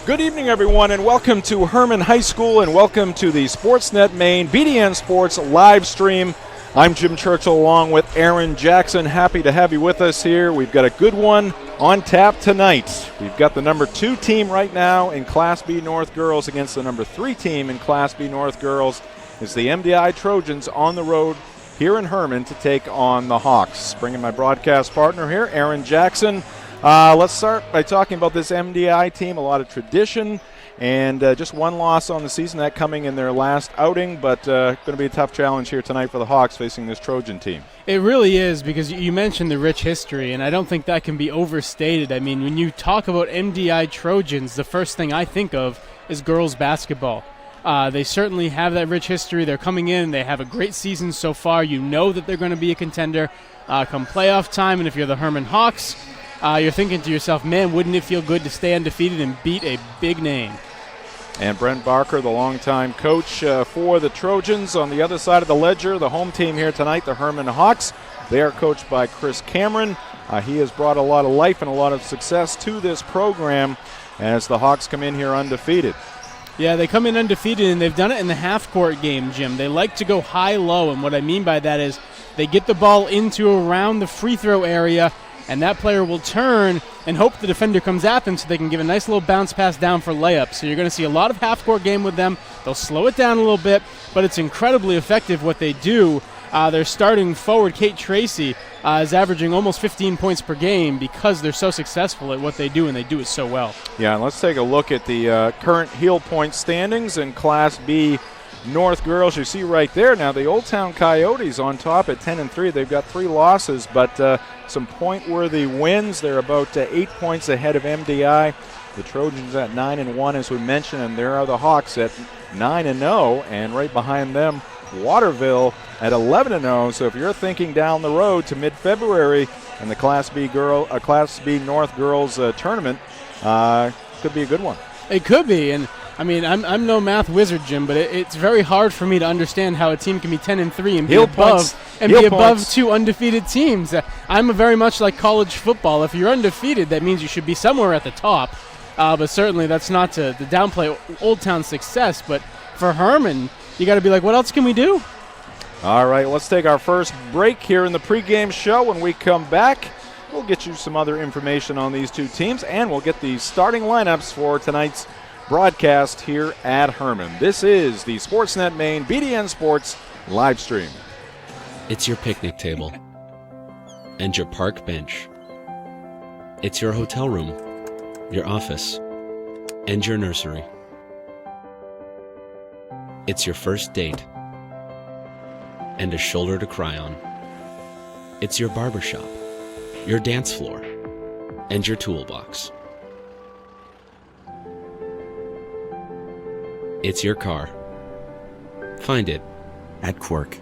Good evening, everyone, and welcome to Herman High School, and welcome to the Sportsnet Maine BDN Sports live stream. I'm Jim Churchill along with Aaron Jackson. Happy to have you with us here. We've got a good one on tap tonight. We've got the number 2 team right now in Class B North Girls against the number 3 team in Class B North Girls. It's the MDI Trojans on the road here in Herman to take on the Hawks. Bringing my broadcast partner here, Aaron Jackson. Let's start by talking about this MDI team. A lot of tradition and just one loss on the season, that coming in their last outing, but going to be a tough challenge here tonight for the Hawks facing this Trojan team. It really is, because you mentioned the rich history, and I don't think that can be overstated. I mean, when you talk about MDI Trojans, the first thing I think of is girls basketball. They certainly have that rich history. They're coming in. They have a great season so far. You know that they're going to be a contender come playoff time, and if you're the Herman Hawks, you're thinking to yourself, man, wouldn't it feel good to stay undefeated and beat a big name? And Brent Barker, the longtime coach for the Trojans. On the other side of the ledger, the home team here tonight, the Herman Hawks. They are coached by Chris Cameron. He has brought a lot of life and a lot of success to this program as the Hawks come in here undefeated. Yeah, they come in undefeated, and they've done it in the half-court game, Jim. They like to go high-low, and what I mean by that is they get the ball into around the free throw area, and that player will turn and hope the defender comes at them so they can give a nice little bounce pass down for layups. So you're going to see a lot of half-court game with them. They'll slow it down a little bit, but it's incredibly effective what they do. Their starting forward, Kate Tracy, is averaging almost 15 points per game because they're so successful at what they do, and they do it so well. Yeah, and let's take a look at the current heel point standings in Class B North Girls. You see right there now the Old Town Coyotes on top at 10-3. They've got 3 losses, but some point-worthy wins. They're about 8 points ahead of MDI. The Trojans at 9-1, as we mentioned, and there are the Hawks at 9-0, and right behind them, Waterville at 11-0. So if you're thinking down the road to mid-February in the Class B North Girls tournament, could be a good one. It could be, and I mean, I'm no math wizard, Jim, but it's very hard for me to understand how a team can be 10-3 and be above 2 undefeated teams. I'm very much like college football. If you're undefeated, that means you should be somewhere at the top. But certainly that's not to downplay Old Town's success. But for Herman, you got to be like, what else can we do? All right, let's take our first break here in the pregame show. When we come back, we'll get you some other information on these 2 teams, and we'll get the starting lineups for tonight's broadcast here at Herman. This is the Sportsnet Maine BDN Sports live stream. It's your picnic table and your park bench. It's your hotel room, your office, and your nursery. It's your first date and a shoulder to cry on. It's your barbershop, your dance floor, and your toolbox. It's your car. Find it at Quirk.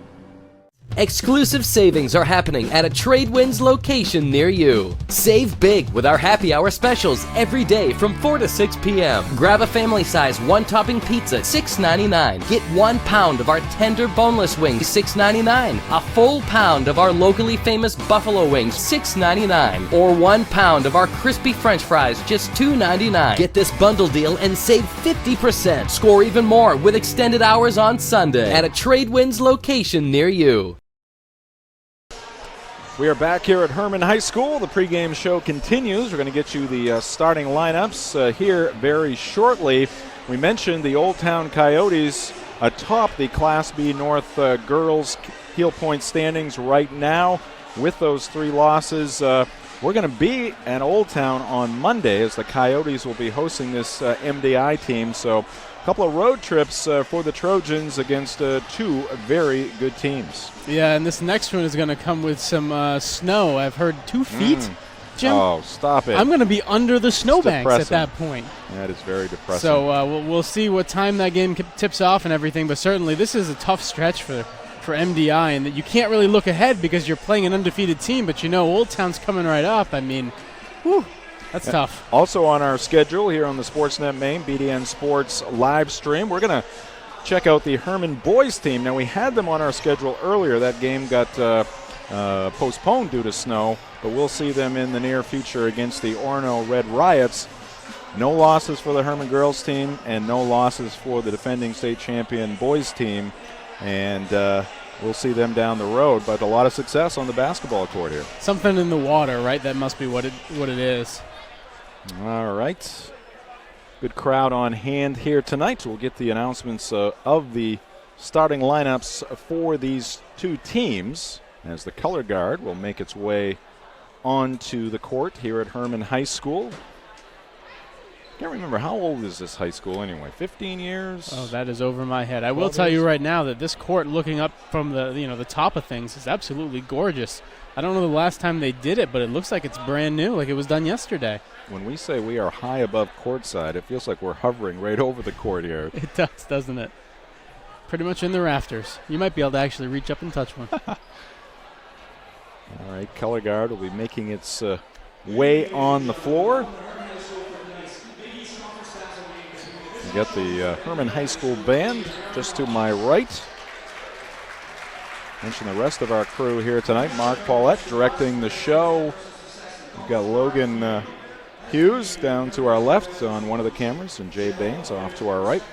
Exclusive savings are happening at a Tradewinds location near you. Save big with our happy hour specials every day from 4 to 6 p.m. Grab a family-size 1-topping pizza, $6.99. Get 1 pound of our tender boneless wings, $6.99. A full pound of our locally famous buffalo wings, $6.99. Or 1 pound of our crispy french fries, just $2.99. Get this bundle deal and save 50%. Score even more with extended hours on Sunday at a Tradewinds location near you. We are back here at Herman High School. The pregame show continues. We're going to get you the starting lineups here very shortly. We mentioned the Old Town Coyotes atop the Class B North girls heel point standings right now with those 3 losses. We're going to be at Old Town on Monday as the Coyotes will be hosting this MDI team. So a couple of road trips for the Trojans against 2 very good teams. Yeah, and this next one is going to come with some snow. I've heard 2 feet. Jim, oh, stop it. I'm going to be under the snowbanks at that point. That is very depressing. So we'll see what time that game tips off and everything, but certainly this is a tough stretch for MDI, and that you can't really look ahead because you're playing an undefeated team, but you know Old Town's coming right up. I mean, whew. That's tough. Also on our schedule here on the Sportsnet Maine BDN Sports live stream, we're going to check out the Herman boys team. Now, we had them on our schedule earlier. That game got postponed due to snow, but we'll see them in the near future against the Orono Red Riots. No losses for the Herman girls team and no losses for the defending state champion boys team. And we'll see them down the road, but a lot of success on the basketball court here. Something in the water, right? That must be what it is. All right. Good crowd on hand here tonight. We'll get the announcements of the starting lineups for these two teams as the color guard will make its way onto the court here at Herman High School. Can't remember, how old is this high school anyway? 15 years? Oh, that is over my head. I will tell you right now that this court, looking up from the top of things, is absolutely gorgeous. I don't know the last time they did it, but it looks like it's brand new, like it was done yesterday. When we say we are high above courtside, it feels like we're hovering right over the court here. It does, doesn't it? Pretty much in the rafters. You might be able to actually reach up and touch one. All right, color guard will be making its way on the floor. We got the Herman High School band just to my right. Mention the rest of our crew here tonight. Mark Paulette directing the show. We've got Logan Hughes down to our left on one of the cameras, and Jay Baines off to our right.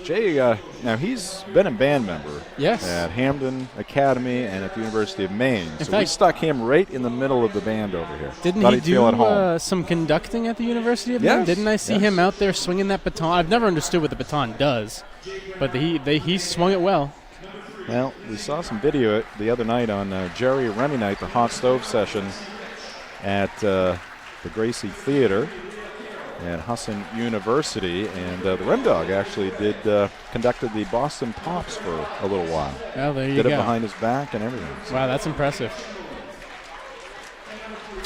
Jay, now he's been a band member at Hamden Academy and at the University of Maine. So we stuck him right in the middle of the band over here. Didn't Thought he he'd feel at home. do some conducting at the University of Maine? Didn't I see him out there swinging that baton? I've never understood what the baton does, but he swung it well. Well, we saw some video the other night on Jerry Remy Night, the hot stove session at the Gracie Theater at Husson University, and the Red Dog actually conducted the Boston Pops for a little while. Well, there you go. Did it behind his back and everything. So. Wow, that's impressive.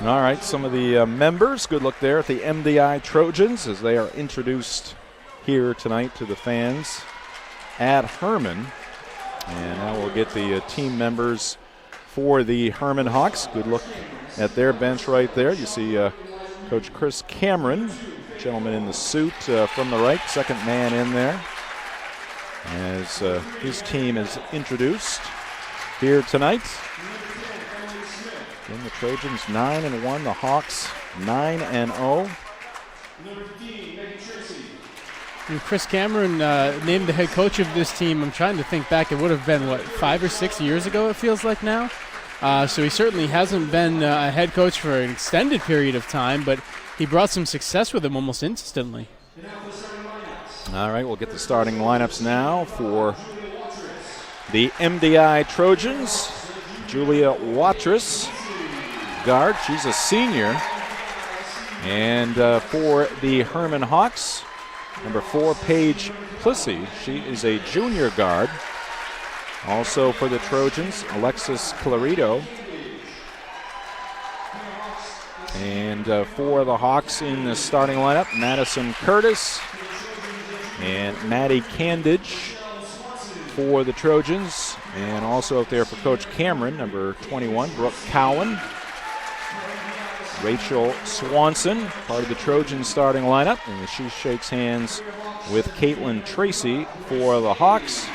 All right, some of the members, good look there at the MDI Trojans as they are introduced here tonight to the fans at Herman. And now we'll get the team members for the Herman Hawks. Good look at their bench right there. You see Coach Chris Cameron, gentleman in the suit from the right, second man in there, as his team is introduced here tonight. And the Trojans 9-1, the Hawks 9-0. And Chris Cameron named the head coach of this team. I'm trying to think back. It would have been, 5 or 6 years ago, it feels like now. So he certainly hasn't been a head coach for an extended period of time, but he brought some success with him almost instantly. All right, we'll get the starting lineups now for the MDI Trojans. Julia Watrous, guard. She's a senior. And for the Herman Hawks, number 4, Paige Plissy. She is a junior guard. Also for the Trojans, Alexis Clarito. And for the Hawks in the starting lineup, Madison Curtis and Maddie Candidge for the Trojans. And also up there for Coach Cameron, number 21, Brooke Cowan. Rachel Swanson, part of the Trojans starting lineup. And she shakes hands with Caitlin Tracy for the Hawks.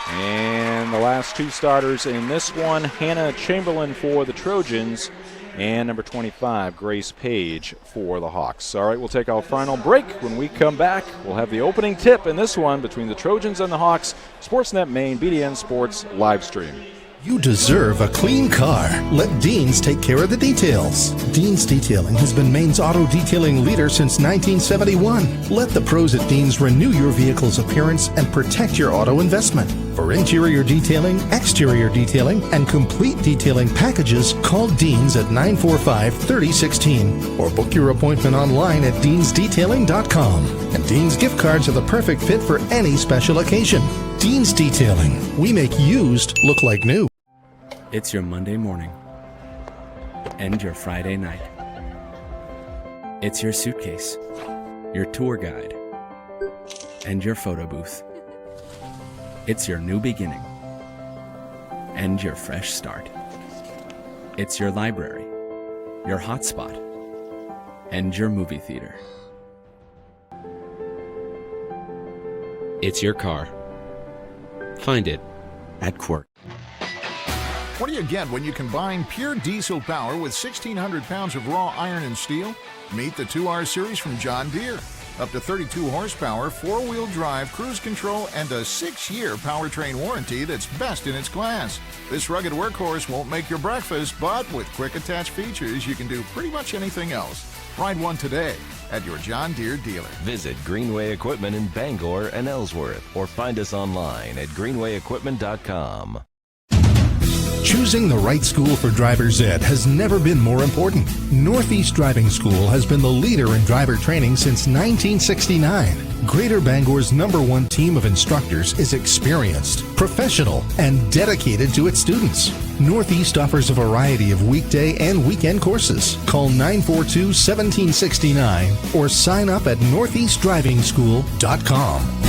And the last two starters in this one, Hannah Chamberlain for the Trojans and number 25, Grace Page for the Hawks. All right, we'll take our final break. When we come back, we'll have the opening tip in this one between the Trojans and the Hawks. Sportsnet Maine, BDN Sports live stream. You deserve a clean car. Let Deans take care of the details. Deans Detailing has been Maine's auto detailing leader since 1971. Let the pros at Deans renew your vehicle's appearance and protect your auto investment. For interior detailing, exterior detailing, and complete detailing packages, call Deans at 945-3016 or book your appointment online at deansdetailing.com. And Deans gift cards are the perfect fit for any special occasion. Deans Detailing. We make used look like new. It's your Monday morning and your Friday night. It's your suitcase, your tour guide, and your photo booth. It's your new beginning and your fresh start. It's your library, your hotspot, and your movie theater. It's your car. Find it at Quirk. What do you get when you combine pure diesel power with 1,600 pounds of raw iron and steel? Meet the 2R Series from John Deere. Up to 32 horsepower, 4-wheel drive, cruise control, and a 6-year powertrain warranty that's best in its class. This rugged workhorse won't make your breakfast, but with quick attach features, you can do pretty much anything else. Ride one today at your John Deere dealer. Visit Greenway Equipment in Bangor and Ellsworth, or find us online at greenwayequipment.com. Choosing the right school for driver's ed has never been more important. Northeast Driving School has been the leader in driver training since 1969. Greater Bangor's #1 team of instructors is experienced, professional, and dedicated to its students. Northeast offers a variety of weekday and weekend courses. Call 942-1769 or sign up at northeastdrivingschool.com.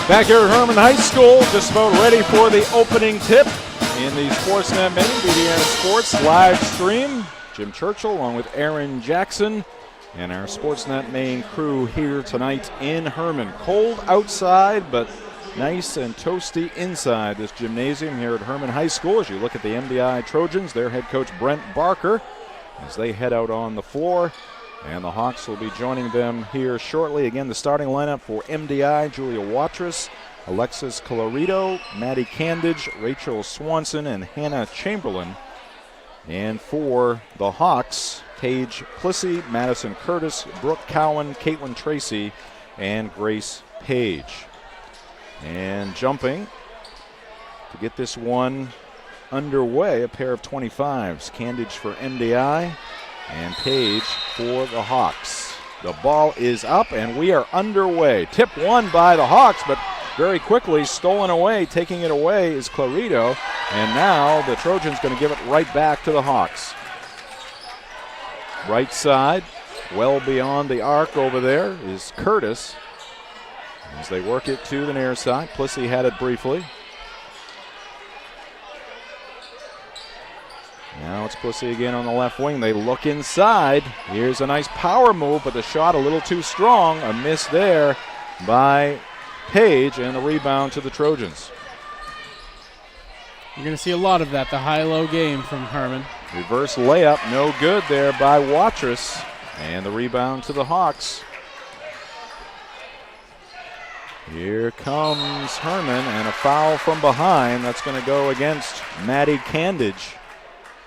Back here at Herman High School, just about ready for the opening tip in the Sportsnet Maine BDN Sports live stream. Jim Churchill along with Aaron Jackson and our Sportsnet Maine crew here tonight in Herman. Cold outside, but nice and toasty inside this gymnasium here at Herman High School. As you look at the MDI Trojans, their head coach Brent Barker, as they head out on the floor. And the Hawks will be joining them here shortly. Again, the starting lineup for MDI: Julia Watrous, Alexis Colorito, Maddie Candage, Rachel Swanson, and Hannah Chamberlain. And for the Hawks, Paige Plissy, Madison Curtis, Brooke Cowan, Caitlin Tracy, and Grace Page. And jumping to get this one underway, a pair of 25s. Candage for MDI. And Page for the Hawks. The ball is up and we are underway. Tip won by the Hawks, but very quickly stolen away. Taking it away is Clarito. And now the Trojans going to give it right back to the Hawks. Right side, well beyond the arc over there, is Curtis. As they work it to the near side. Plissy had it briefly. Now it's Plissy again on the left wing. They look inside. Here's a nice power move, but the shot a little too strong. A miss there by Page, and the rebound to the Trojans. You're going to see a lot of that, the high-low game from Herman. Reverse layup, no good there by Watrous, and the rebound to the Hawks. Here comes Herman, and a foul from behind. That's going to go against Maddie Candage.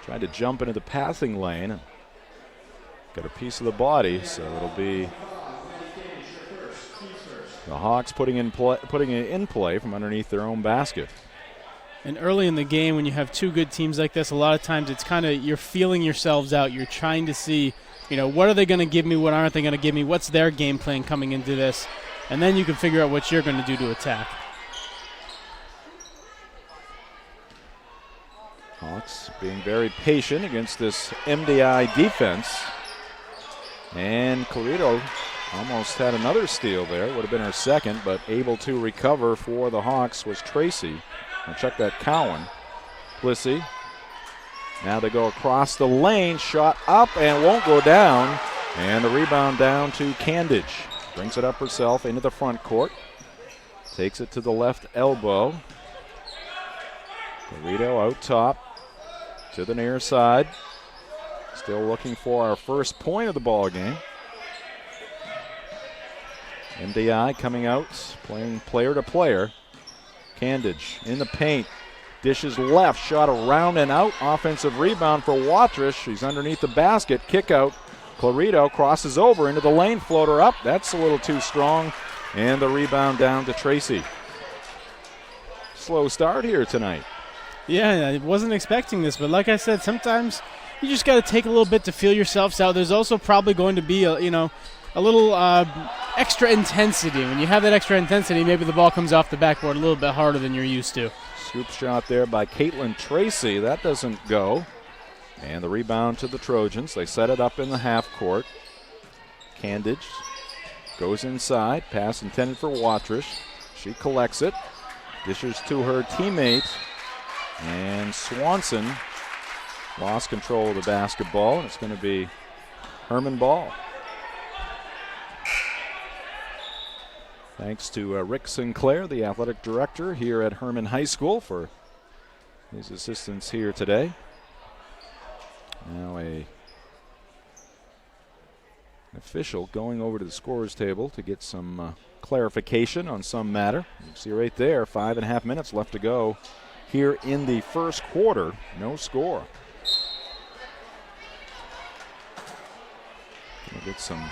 Tried to jump into the passing lane. Got a piece of the body, so it'll be the Hawks putting it in play from underneath their own basket. And early in the game, when you have two good teams like this, a lot of times it's kind of, you're feeling yourselves out. You're trying to see, what are they going to give me? What aren't they going to give me? What's their game plan coming into this? And then you can figure out what you're going to do to attack. Hawks being very patient against this MDI defense. And Clarito almost had another steal there. Would have been her second, but able to recover for the Hawks was Tracy. And check that Cowan. Plissy. Now they go across the lane. Shot up and won't go down. And the rebound down to Candage. Brings it up herself into the front court. Takes it to the left elbow. Clarito out top. To the near side. Still looking for our first point of the ball game. MDI coming out, playing player to player. Candage in the paint. Dishes left, shot around and out. Offensive rebound for Watrous. She's underneath the basket. Kick out. Clarito crosses over into the lane. Floater up. That's a little too strong. And the rebound down to Tracy. Slow start here tonight. Yeah, I wasn't expecting this, but like I said, sometimes you just got to take a little bit to feel yourselves out. There's also probably going to be a little extra intensity. When you have that extra intensity, maybe the ball comes off the backboard a little bit harder than you're used to. Scoop shot there by Caitlin Tracy. That doesn't go. And the rebound to the Trojans. They set it up in the half court. Candage goes inside. Pass intended for Watrous. She collects it. Dishes to her teammate. And Swanson lost control of the basketball, and it's going to be Herman ball. Thanks to Rick Sinclair, the athletic director here at Herman High School, for his assistants here today. Now an official going over to the scorer's table to get some clarification on some matter. You see right there, 5.5 minutes left to go here in the first quarter. No score. Gonna get some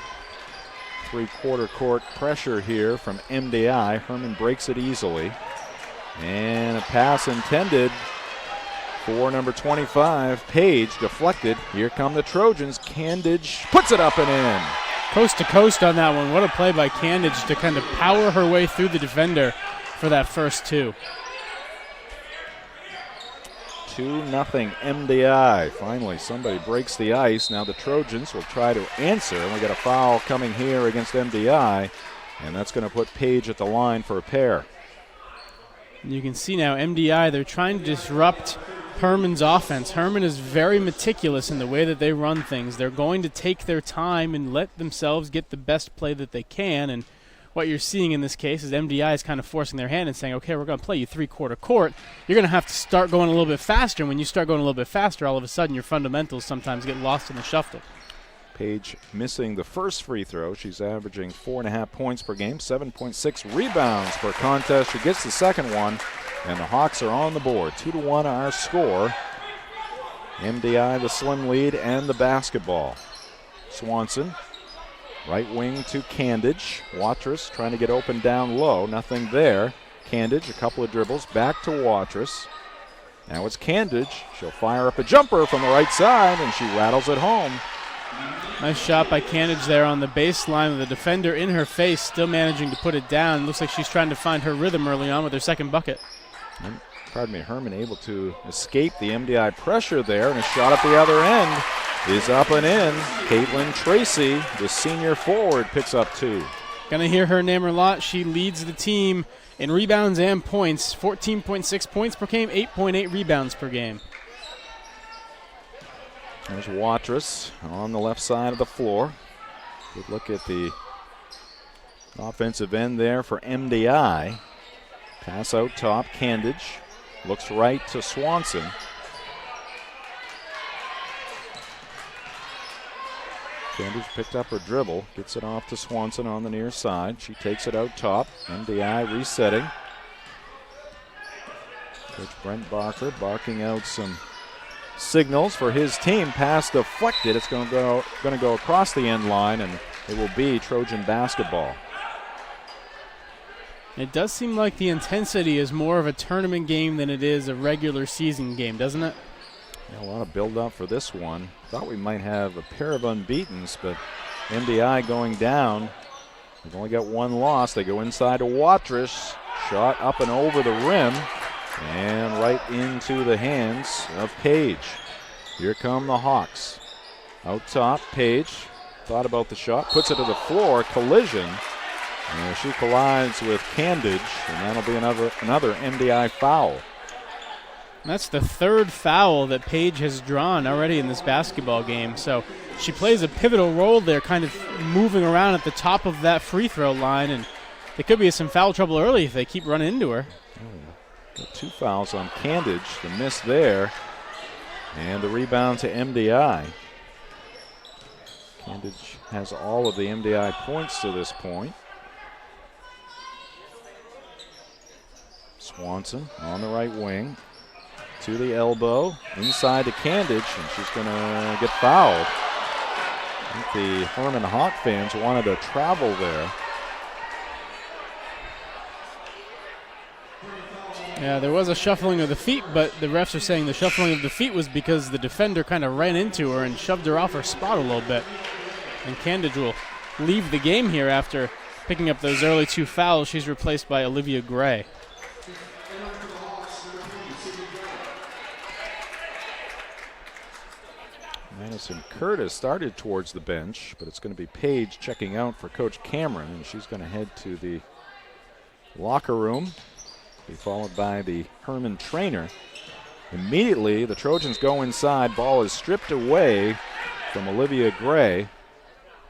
three-quarter court pressure here from MDI. Herman breaks it easily. And a pass intended for number 25, Page, deflected. Here come the Trojans. Candage puts it up and in. Coast to coast on that one. What a play by Candage to kind of power her way through the defender for that first two. 2-0 MDI. Finally, somebody breaks the ice. Now the Trojans will try to answer. And we got a foul coming here against MDI, and that's going to put Page at the line for a pair. You can see now MDI, they're trying to disrupt Herman's offense. Herman is very meticulous in the way that they run things. They're going to take their time and let themselves get the best play that they can. And what you're seeing in this case is MDI is kind of forcing their hand and saying, okay, we're going to play you three-quarter court. You're going to have to start going a little bit faster. And when you start going a little bit faster, all of a sudden your fundamentals sometimes get lost in the shuffle. Page missing the first free throw. She's averaging 4.5 points per game, 7.6 rebounds per contest. She gets the second one, and the Hawks are on the board. 2-1 our score. MDI the slim lead and the basketball. Swanson, right wing to Candage. Watrous trying to get open down low. Nothing there. Candage, a couple of dribbles. Back to Watrous. Now it's Candage. She'll fire up a jumper from the right side, and she rattles it home. Nice shot by Candage there on the baseline with the defender in her face, still managing to put it down. Looks like she's trying to find her rhythm early on with her second bucket. Herman able to escape the MDI pressure there, and a shot at the other end is up and in. Caitlin Tracy, the senior forward, picks up two. Gonna hear her name a lot. She leads the team in rebounds and points. 14.6 points per game, 8.8 rebounds per game. There's Watrous on the left side of the floor. Good look at the offensive end there for MDI. Pass out top, Candage. Looks right to Swanson. Candage picked up her dribble, gets it off to Swanson on the near side. She takes it out top. MDI resetting. Coach Brent Barker barking out some signals for his team. Pass deflected. It's going to go across the end line, and it will be Trojan basketball. It does seem like the intensity is more of a tournament game than it is a regular season game, doesn't it? Yeah, a lot of build-up for this one. Thought we might have a pair of unbeatens, but MDI going down. They've only got one loss. They go inside to Watrous. Shot up and over the rim. And right into the hands of Page. Here come the Hawks. Out top, Page thought about the shot, puts it to the floor, collision. And she collides with Candage, and that'll be another MDI foul. And that's the third foul that Page has drawn already in this basketball game. So she plays a pivotal role there, kind of moving around at the top of that free throw line, and there could be some foul trouble early if they keep running into her. Got two fouls on Candage, the miss there, and the rebound to MDI. Candage has all of the MDI points to this point. Swanson on the right wing to the elbow, inside to Candage, and she's going to get fouled. I think the Herman Hawk fans wanted to travel there. Yeah, there was a shuffling of the feet, but the refs are saying the shuffling of the feet was because the defender kind of ran into her and shoved her off her spot a little bit. And Candage will leave the game here after picking up those early two fouls. She's replaced by Olivia Gray. Madison Curtis started towards the bench, but it's going to be Page checking out for Coach Cameron, and she's going to head to the locker room. Be followed by the Herman trainer. Immediately, the Trojans go inside. Ball is stripped away from Olivia Gray.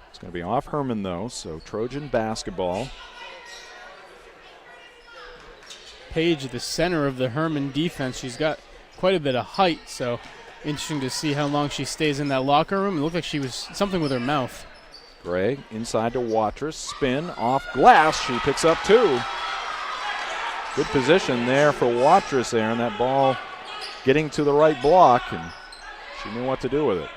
It's going to be off Herman, though, so Trojan basketball. Page, the center of the Herman defense. She's got quite a bit of height, so interesting to see how long she stays in that locker room. It looked like she was something with her mouth. Gray inside to Watrous, spin off glass. She picks up 2. Good position there for Watrous there, and that ball getting to the right block, and she knew what to do with it.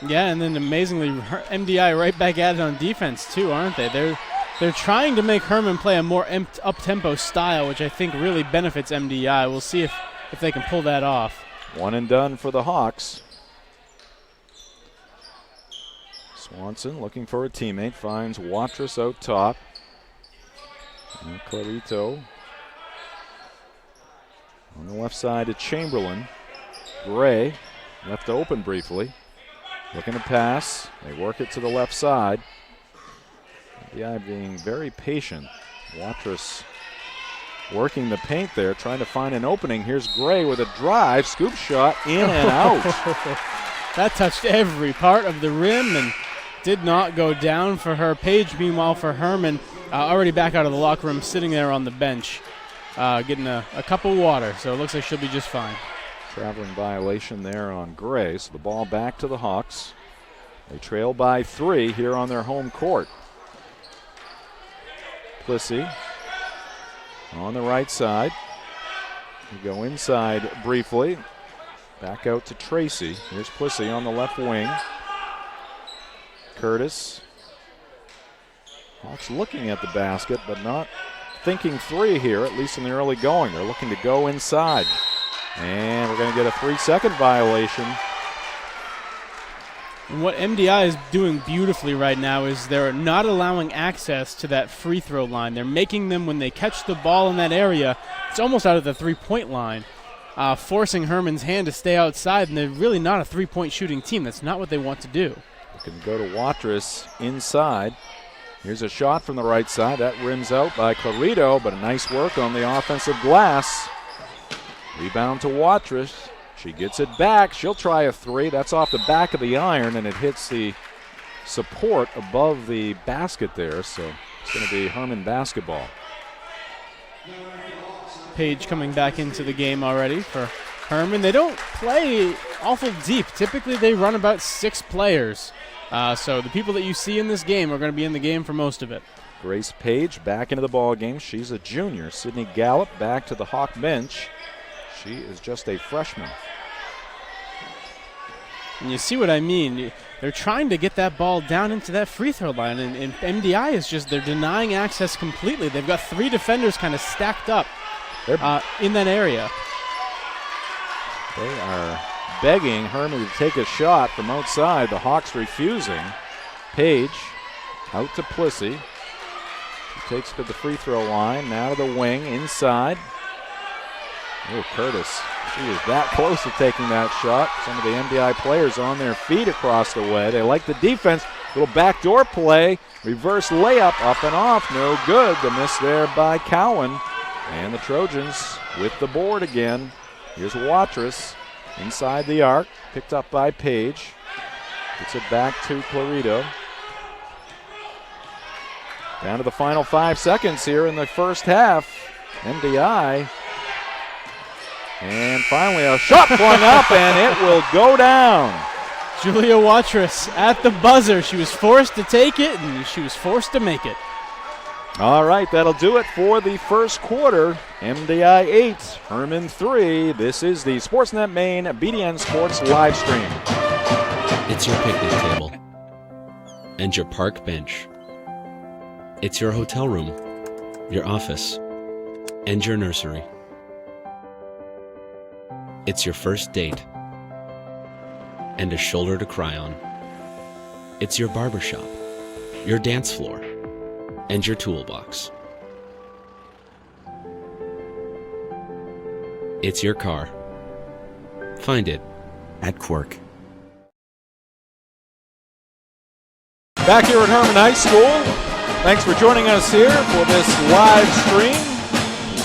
Yeah, and then amazingly, MDI right back at it on defense too, aren't they? They're trying to make Herman play a more up-tempo style, which I think really benefits MDI. We'll see if they can pull that off. 1 and done for the Hawks. Swanson looking for a teammate, finds Watrous out top. And Clarito on the left side to Chamberlain. Gray left open briefly. Looking to pass. They work it to the left side. MDI being very patient. Watrous working the paint there, trying to find an opening. Here's Gray with a drive, scoop shot, in and out. That touched every part of the rim and did not go down for her. Page, meanwhile, for Herman, already back out of the locker room, sitting there on the bench, getting a cup of water. So it looks like she'll be just fine. Traveling violation there on Gray, so the ball back to the Hawks. They trail by 3 here on their home court. Plissy on the right side. We go inside briefly. Back out to Tracy. Here's Plissy on the left wing. Curtis. Hawks looking at the basket, but not thinking 3 here, at least in the early going. They're looking to go inside. And we're going to get a 3-second violation. And what MDI is doing beautifully right now is they're not allowing access to that free throw line. They're making them, when they catch the ball in that area, it's almost out of the three-point line, forcing Herman's hand to stay outside, and they're really not a three-point shooting team. That's not what they want to do. We can go to Watrous inside. Here's a shot from the right side. That rims out by Clarito, but a nice work on the offensive glass. Rebound to Watrous. She gets it back. She'll try a 3. That's off the back of the iron, and it hits the support above the basket there. So it's going to be Herman basketball. Page coming back into the game already for Herman. They don't play awful deep. Typically they run about 6 players. So the people that you see in this game are going to be in the game for most of it. Grace Page back into the ball game. She's a junior. Sydney Gallup back to the Hawk bench. She is just a freshman. And you see what I mean. They're trying to get that ball down into that free throw line, and MDI is just, they're denying access completely. They've got 3 defenders kind of stacked up in that area. They are begging Herman to take a shot from outside. The Hawks refusing. Page out to Plissy. She takes to the free throw line. Now to the wing, inside. Oh, Curtis. She is that close to taking that shot. Some of the MDI players on their feet across the way. They like the defense. Little backdoor play. Reverse layup up and off. No good. The miss there by Cowan. And the Trojans with the board again. Here's Watrous inside the arc. Picked up by Page. Gets it back to Clarito. Down to the final 5 seconds here in the first half. MDI. And finally a shot flung up, and it will go down. Julia Watrous at the buzzer. She was forced to take it, and she was forced to make it. All right, that'll do it for the first quarter. MDI 8, Herman 3. This is the Sportsnet Maine BDN Sports live stream. It's your picnic table and your park bench. It's your hotel room, your office, and your nursery. It's your first date and a shoulder to cry on. It's your barbershop, your dance floor, and your toolbox. It's your car. Find it at Quirk. Back here at Herman High School. Thanks for joining us here for this live stream.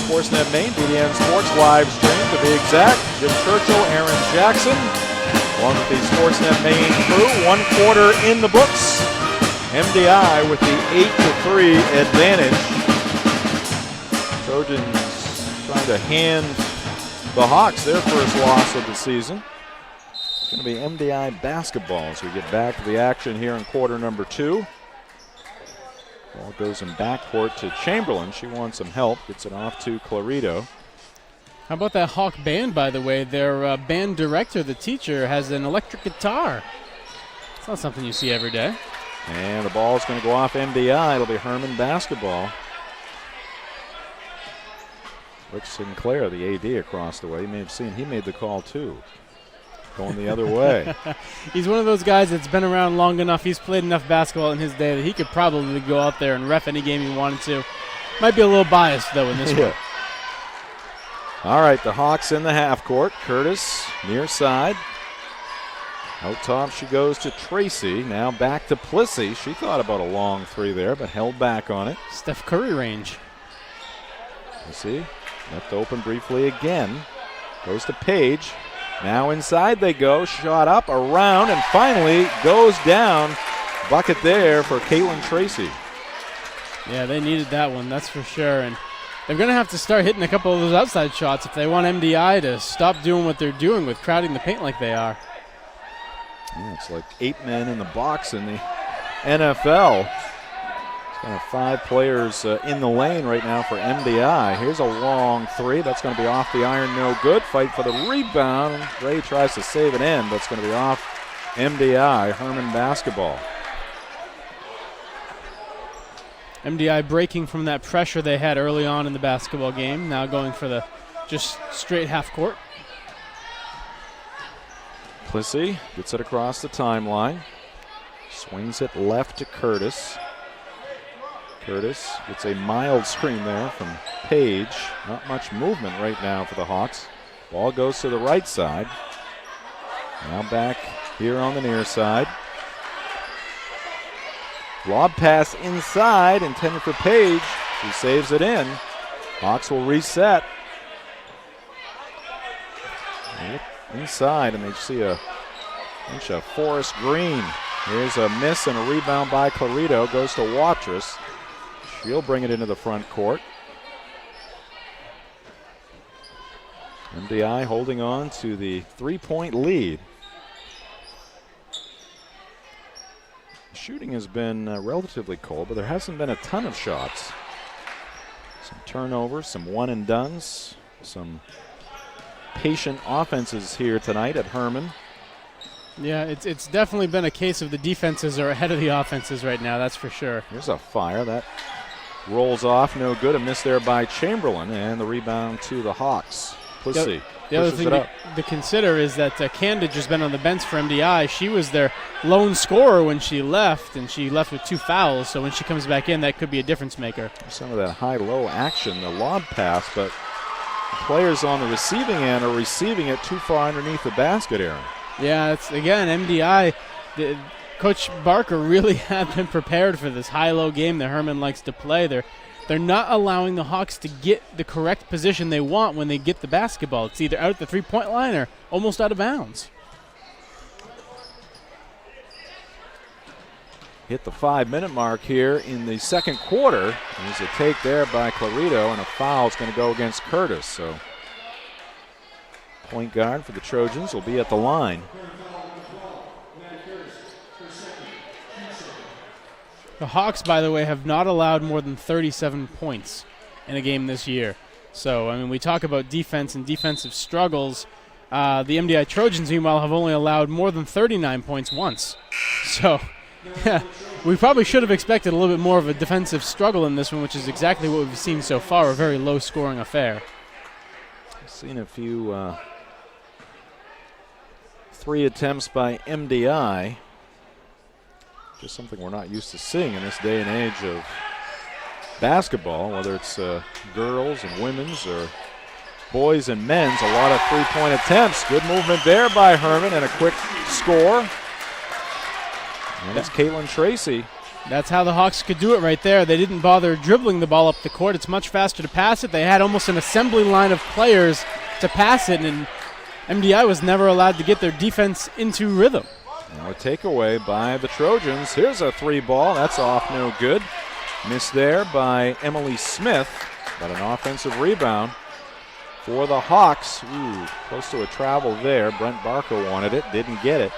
Sportsnet Maine, BDN Sports live stream to be exact. Jim Churchill, Aaron Jackson, along with the Sportsnet Maine crew. 1 quarter in the books. MDI with the 8-3 advantage. Trojans trying to hand the Hawks, their first loss of the season. It's going to be MDI basketball as we get back to the action here in quarter number 2. Ball goes in backcourt to Chamberlain. She wants some help. Gets it off to Clarito. How about that Hawk band, by the way? Their band director, the teacher, has an electric guitar. It's not something you see every day. And the ball is going to go off MDI. It'll be Herman basketball. Rick Sinclair, the AD across the way. You may have seen he made the call too. Going the other way. He's one of those guys that's been around long enough. He's played enough basketball in his day that he could probably go out there and ref any game he wanted to. Might be a little biased, though, in this one. All right, the Hawks in the half court. Curtis near side. Out top she goes to Tracy. Now back to Plissy. She thought about a long three there, but held back on it. Steph Curry range. Plissy left open briefly again. Goes to Page. Now inside they go. Shot up, around, and finally goes down. Bucket there for Caitlin Tracy. Yeah, they needed that one, that's for sure. And they're going to have to start hitting a couple of those outside shots if they want MDI to stop doing what they're doing with crowding the paint like they are. Yeah, it's like 8 men in the box in the NFL. It's kind of 5 players in the lane right now for MDI. Here's a long three. That's going to be off the iron, no good. Fight for the rebound. Ray tries to save it in, but it's going to be off MDI. Herman basketball. MDI breaking from that pressure they had early on in the basketball game. Now going for the just straight half court. Plissy gets it across the timeline. Swings it left to Curtis. Curtis gets a mild screen there from Page. Not much movement right now for the Hawks. Ball goes to the right side. Now back here on the near side. Lob pass inside, intended for Page. She saves it in. Hawks will reset. Inside, and they see a bunch of forest green. Here's a miss and a rebound by Clarito. Goes to Watrous. She'll bring it into the front court. MDI holding on to the 3-point lead. Shooting has been relatively cold, but there hasn't been a ton of shots. Some turnovers, some one-and-dones, some patient offenses here tonight at Herman. Yeah, it's definitely been a case of the defenses are ahead of the offenses right now, that's for sure. Here's a fire that rolls off, no good. A miss there by Chamberlain, and the rebound to the Hawks. Plissy the other pushes thing it up. to consider is that Candage has been on the bench for MDI. She was their lone scorer when she left, and she left with 2 fouls, so when she comes back in, that could be a difference maker. Some of that high-low action, the lob pass, but the players on the receiving end are receiving it too far underneath the basket, Aaron. Yeah, it's again MDI. Coach Barker really had been prepared for this high-low game that Herman likes to play. They're not allowing the Hawks to get the correct position they want when they get the basketball. It's either out at the 3-point line or almost out of bounds. Hit the 5-minute mark here in the second quarter. There's a take there by Clarito, and a foul is going to go against Curtis. So point guard for the Trojans will be at the line. The Hawks, by the way, have not allowed more than 37 points in a game this year. So, I mean, we talk about defense and defensive struggles. The MDI Trojans, meanwhile, have only allowed more than 39 points once. So, yeah, we probably should have expected a little bit more of a defensive struggle in this one, which is exactly what we've seen so far, a very low-scoring affair. I've seen a few 3 attempts by MDI. Just something we're not used to seeing in this day and age of basketball, whether it's girls and women's or boys and men's. A lot of 3-point attempts. Good movement there by Herman, and a quick score. And it's Caitlin Tracy. That's how the Hawks could do it right there. They didn't bother dribbling the ball up the court. It's much faster to pass it. They had almost an assembly line of players to pass it, and MDI was never allowed to get their defense into rhythm. Now a takeaway by the Trojans. Here's a 3-ball. That's off, no good. Missed there by Emily Smith, but an offensive rebound for the Hawks. Ooh, close to a travel there. Brent Barker wanted it, didn't get it.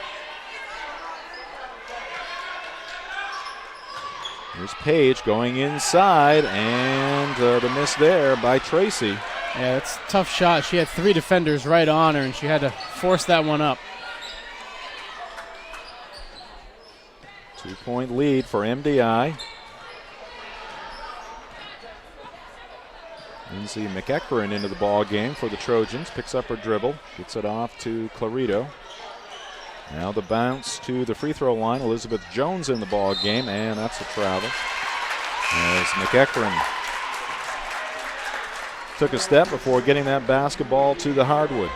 Here's Page going inside, and the miss there by Tracy. Yeah, that's a tough shot. She had 3 defenders right on her, and she had to force that one up. 2-point lead for MDI. Lindsay McEachran into the ball game for the Trojans. Picks up her dribble, gets it off to Clarito. Now the bounce to the free throw line. Elizabeth Jones in the ball game, and that's a travel. As McEachran took a step before getting that basketball to the hardwood.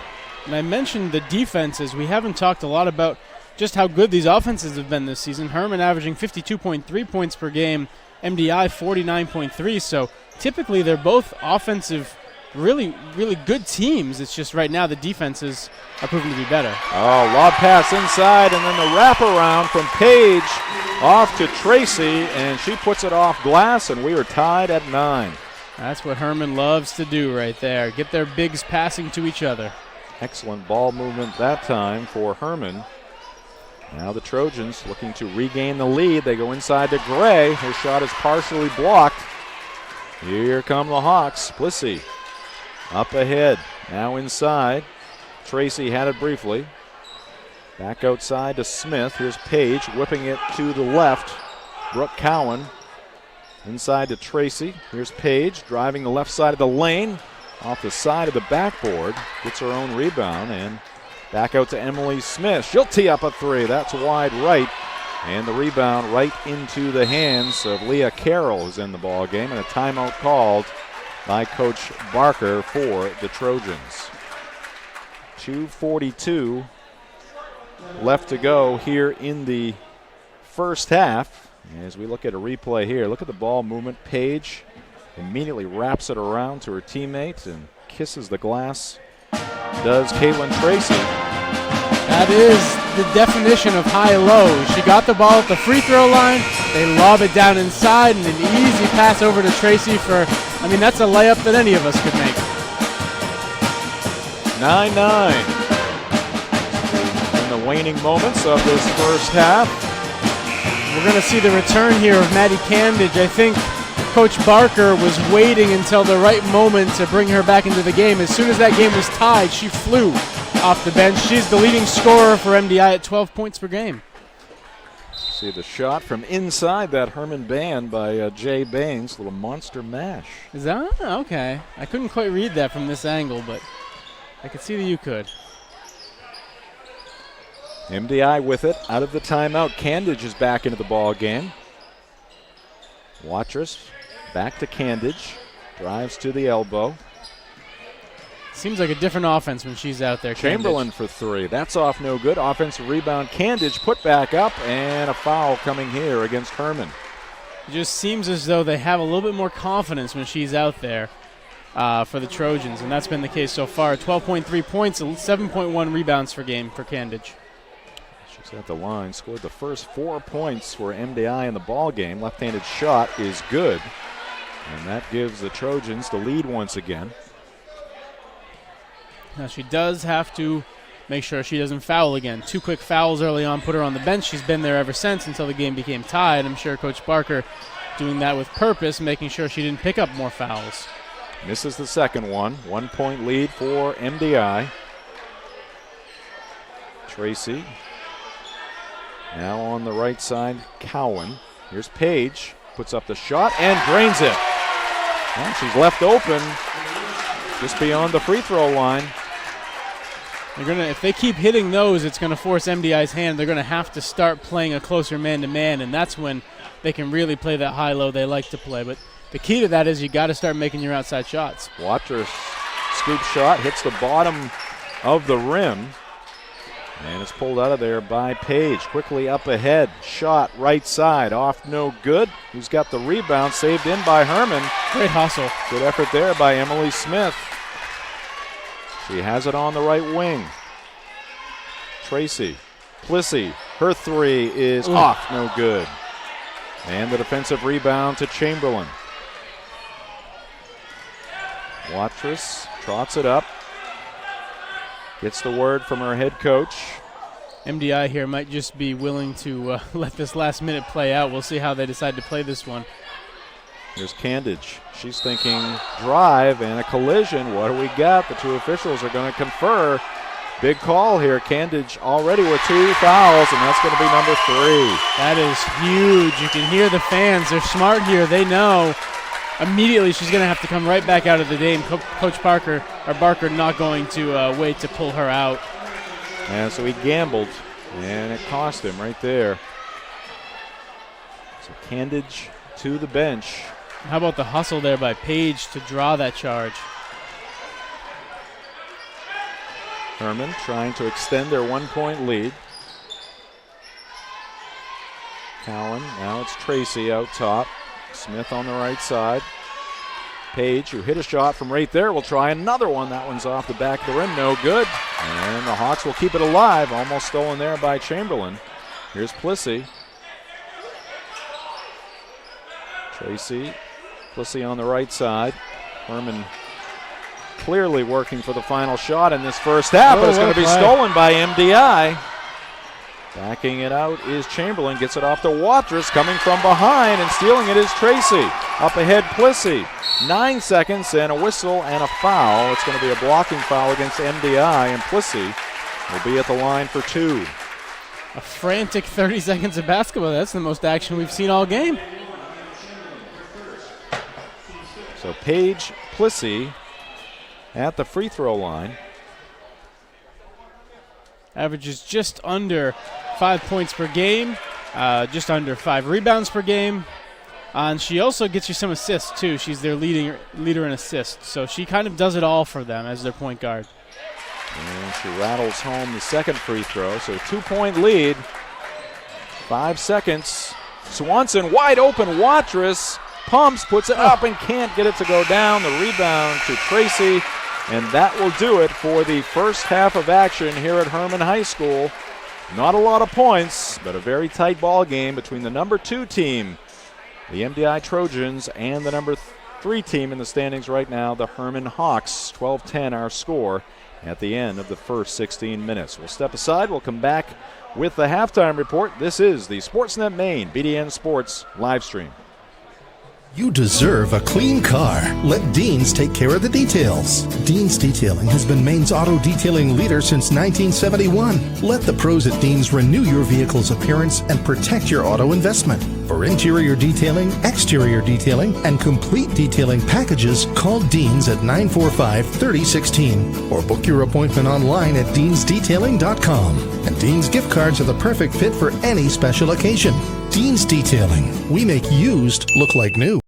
And I mentioned the defenses. We haven't talked a lot about just how good these offenses have been this season. Herman averaging 52.3 points per game, MDI 49.3. So typically they're both offensive, really, really good teams. It's just right now the defenses are proving to be better. Oh, lob pass inside, and then the wraparound from Page off to Tracy, and she puts it off glass, and we are tied at 9. That's what Herman loves to do right there, get their bigs passing to each other. Excellent ball movement that time for Herman. Now the Trojans looking to regain the lead. They go inside to Gray. Her shot is partially blocked. Here come the Hawks. Plissy up ahead. Now inside. Tracy had it briefly. Back outside to Smith. Here's Page whipping it to the left. Brooke Cowan inside to Tracy. Here's Page driving the left side of the lane. Off the side of the backboard. Gets her own rebound and back out to Emily Smith. She'll tee up a 3. That's wide right. And the rebound right into the hands of Leah Carroll, who's in the ball game, and a timeout called by Coach Barker for the Trojans. 2:42 left to go here in the first half. As we look at a replay here, look at the ball movement. Page immediately wraps it around to her teammate and kisses the glass. Does Caitlin Tracy. That is the definition of high-low. She got the ball at the free throw line. They lob it down inside, and an easy pass over to Tracy for, that's a layup that any of us could make. 9-9 in the waning moments of this first half. We're going to see the return here of Maddie Candage. I think Coach Barker was waiting until the right moment to bring her back into the game. As soon as that game was tied, she flew off the bench. She's the leading scorer for MDI at 12 points per game. See the shot from inside that Herman band by Jay Baines. Little monster mash. Is that? Okay. I couldn't quite read that from this angle, but I could see that you could. MDI with it out of the timeout. Candage is back into the ball game. Watrous back to Candage. Drives to the elbow. Seems like a different offense when she's out there. Chamberlain for 3. That's off no good. Offensive rebound. Candage put back up, and a foul coming here against Herman. It just seems as though they have a little bit more confidence when she's out there for the Trojans, and that's been the case so far. 12.3 points, 7.1 rebounds per game for Candage. She's at the line. Scored the first 4 points for MDI in the ball game. Left-handed shot is good, and that gives the Trojans the lead once again. Now she does have to make sure she doesn't foul again. 2 quick fouls early on put her on the bench. She's been there ever since until the game became tied. I'm sure Coach Barker doing that with purpose, making sure she didn't pick up more fouls. Misses the second one. 1 point lead for MDI. Tracy. Now on the right side, Cowan. Here's Page. Puts up the shot and drains it. Well, she's left open just beyond the free throw line. If they keep hitting those, it's going to force MDI's hand. They're going to have to start playing a closer man-to-man, and that's when they can really play that high-low they like to play. But the key to that is you got to start making your outside shots. Watcher scoop shot hits the bottom of the rim, and it's pulled out of there by Page. Quickly up ahead, shot right side, off no good. Who's got the rebound? Saved in by Herman. Great hustle. Good effort there by Emily Smith. She has it on the right wing. Tracy, Plissy, her 3 is off, no good. And the defensive rebound to Chamberlain. Watrous trots it up. Gets the word from her head coach. MDI here might just be willing to let this last minute play out. We'll see how they decide to play this one. Here's Candage. She's thinking drive and a collision. What do we got? The two officials are going to confer. Big call here. Candage already with 2 fouls, and that's going to be number 3. That is huge. You can hear the fans. They're smart here. They know immediately she's going to have to come right back out of the game. Coach Barker not going to wait to pull her out. And so he gambled, and it cost him right there. So Candage to the bench. How about the hustle there by Page to draw that charge? Herman trying to extend their 1-point lead. Cowan, now it's Tracy out top. Smith on the right side. Page, who hit a shot from right there, will try another one. That one's off the back of the rim, no good. And the Hawks will keep it alive, almost stolen there by Chamberlain. Here's Plissy. Tracy, Plissy on the right side. Herman clearly working for the final shot in this first half, but it's going to be stolen by MDI. Backing it out is Chamberlain, gets it off to Watrous, coming from behind, and stealing it is Tracy. Up ahead, Plissy. 9 seconds and a whistle and a foul. It's going to be a blocking foul against MDI, and Plissy will be at the line for 2. A frantic 30 seconds of basketball. That's the most action we've seen all game. So Paige Plissy at the free throw line. Averages just under 5 points per game, just under 5 rebounds per game. And she also gets you some assists, too. She's their leader in assists. So she kind of does it all for them as their point guard. And she rattles home the second free throw. So 2-point lead. 5 seconds. Swanson wide open. Watrous pumps, puts it up, and can't get it to go down. The rebound to Tracy. And that will do it for the first half of action here at Herman High School. Not a lot of points, but a very tight ball game between the number 2 team, the MDI Trojans, and the number 3 team in the standings right now, the Herman Hawks. 12-10 our score at the end of the first 16 minutes. We'll step aside. We'll come back with the halftime report. This is the Sportsnet Maine BDN Sports live stream. You deserve a clean car. Let Deans take care of the details. Deans Detailing has been Maine's auto detailing leader since 1971. Let the pros at Deans renew your vehicle's appearance and protect your auto investment. For interior detailing, exterior detailing, and complete detailing packages, call Deans at 945-3016 or book your appointment online at deansdetailing.com. And Deans gift cards are the perfect fit for any special occasion. Deans Detailing. We make used look like new.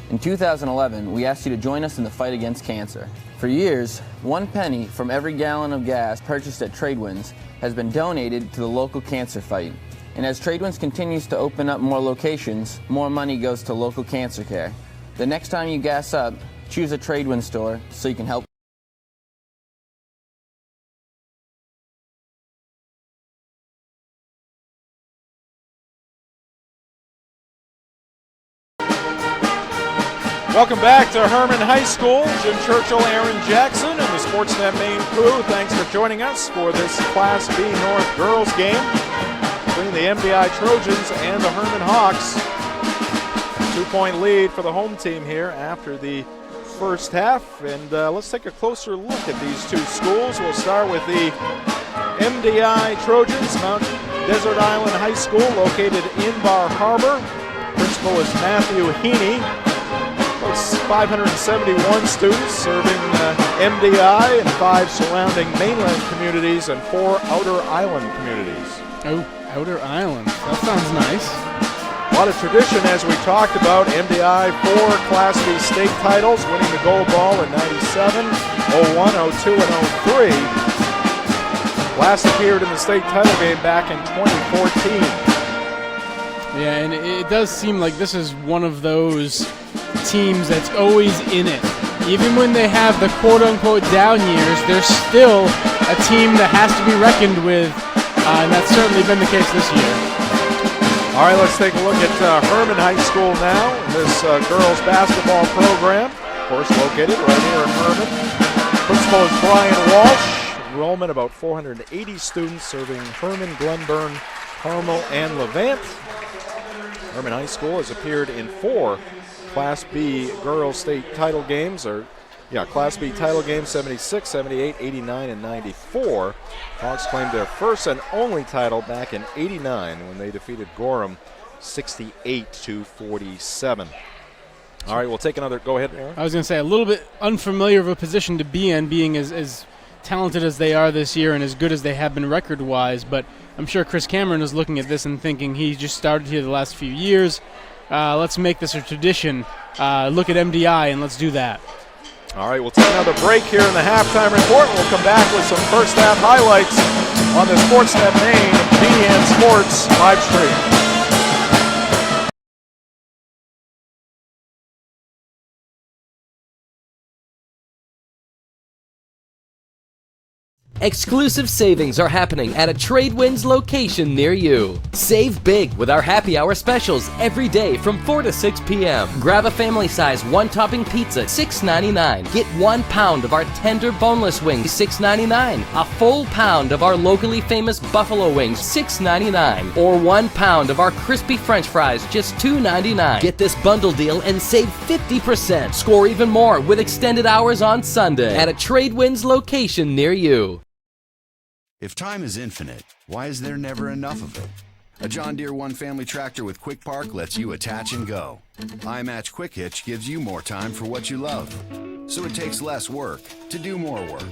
In 2011, we asked you to join us in the fight against cancer. For years, 1 penny from every gallon of gas purchased at Tradewinds has been donated to the local cancer fight. And as Tradewinds continues to open up more locations, more money goes to local cancer care. The next time you gas up, choose a Tradewinds store so you can help. Welcome back to Herman High School. Jim Churchill, Aaron Jackson, and the Sportsnet Maine crew. Thanks for joining us for this Class B North girls game between the MDI Trojans and the Herman Hawks. 2-point lead for the home team here after the first half. And let's take a closer look at these two schools. We'll start with the MDI Trojans, Mount Desert Island High School, located in Bar Harbor. Principal is Matthew Heaney. 571 students serving MDI and 5 surrounding mainland communities and 4 outer island communities. Oh, outer island. That sounds nice. A lot of tradition, as we talked about. MDI 4 Class B state titles, winning the gold ball in 97, 01, 02, and 03. Last appeared in the state title game back in 2014. Yeah, and it does seem like this is one of those teams that's always in it. Even when they have the quote-unquote down years, they're still a team that has to be reckoned with, and that's certainly been the case this year. All right, let's take a look at Herman High School now, this girls basketball program. of course, located right here in Herman. Principal is Brian Walsh. Enrollment about 480 students serving Herman, Glenburn, Carmel, and Levant. Herman High School has appeared in 4 Class B girls state title games, Class B title games, 76, 78, 89, and 94. Hawks claimed their first and only title back in 89 when they defeated Gorham 68-47. All right, we'll take another. Go ahead, Aaron. I was going to say, a little bit unfamiliar of a position to be in, being as talented as they are this year and as good as they have been record-wise, but I'm sure Chris Cameron is looking at this and thinking he just started here the last few years. Let's make this a tradition. Look at MDI, and let's do that. All right, we'll take another break here in the halftime report. We'll come back with some first-half highlights on the Sportsnet Maine BDN Sports live stream. Exclusive savings are happening at a Tradewinds location near you. Save big with our happy hour specials every day from 4 to 6 p.m. Grab a family size 1-topping pizza, $6.99. Get 1 pound of our tender boneless wings, $6.99. A full pound of our locally famous buffalo wings, $6.99. Or 1 pound of our crispy french fries, just $2.99. Get this bundle deal and save 50%. Score even more with extended hours on Sunday at a Tradewinds location near you. If time is infinite, why is there never enough of it? A John Deere One Family tractor with Quick Park lets you attach and go. iMatch Quick Hitch gives you more time for what you love, so it takes less work to do more work.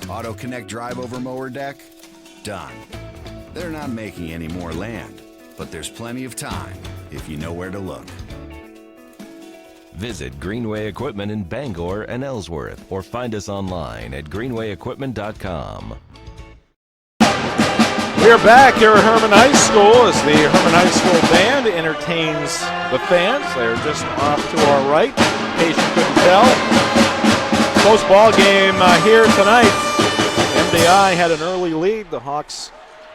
Auto Connect Drive Over Mower Deck? Done. They're not making any more land, but there's plenty of time if you know where to look. Visit Greenway Equipment in Bangor and Ellsworth, or find us online at greenwayequipment.com. We're back here at Herman High School as the Herman High School band entertains the fans. They're just off to our right, in case you couldn't tell. Close ball game here tonight. MDI had an early lead. The Hawks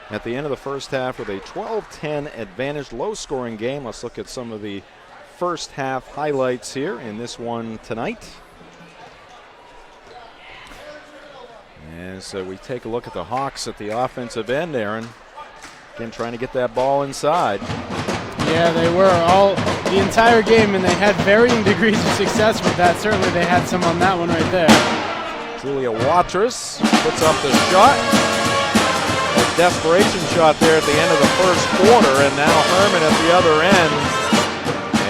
at the end of the first half with a 12-10 advantage, low-scoring game. Let's look at some of the first half highlights here in this one tonight. As we take a look at the Hawks at the offensive end, Aaron, again trying to get that ball inside. Yeah, they were all the entire game, and they had varying degrees of success with that. Certainly they had some on that one right there. Julia Watrous puts up the shot. A desperation shot there at the end of the first quarter, and now Herman at the other end.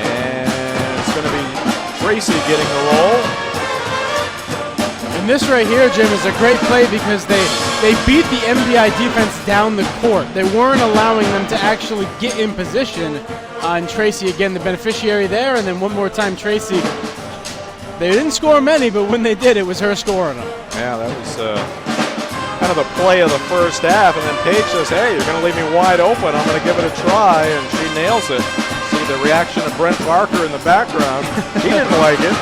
And it's going to be Tracy getting the roll. And this right here, Jim, is a great play because they beat the MDI defense down the court. They weren't allowing them to actually get in position. And Tracy, again, the beneficiary there. And then one more time, Tracy. They didn't score many, but when they did, it was her scoring them. Yeah, that was kind of the play of the first half. And then Paige says, hey, you're going to leave me wide open. I'm going to give it a try. And she nails it. See the reaction of Brent Barker in the background. He didn't like it.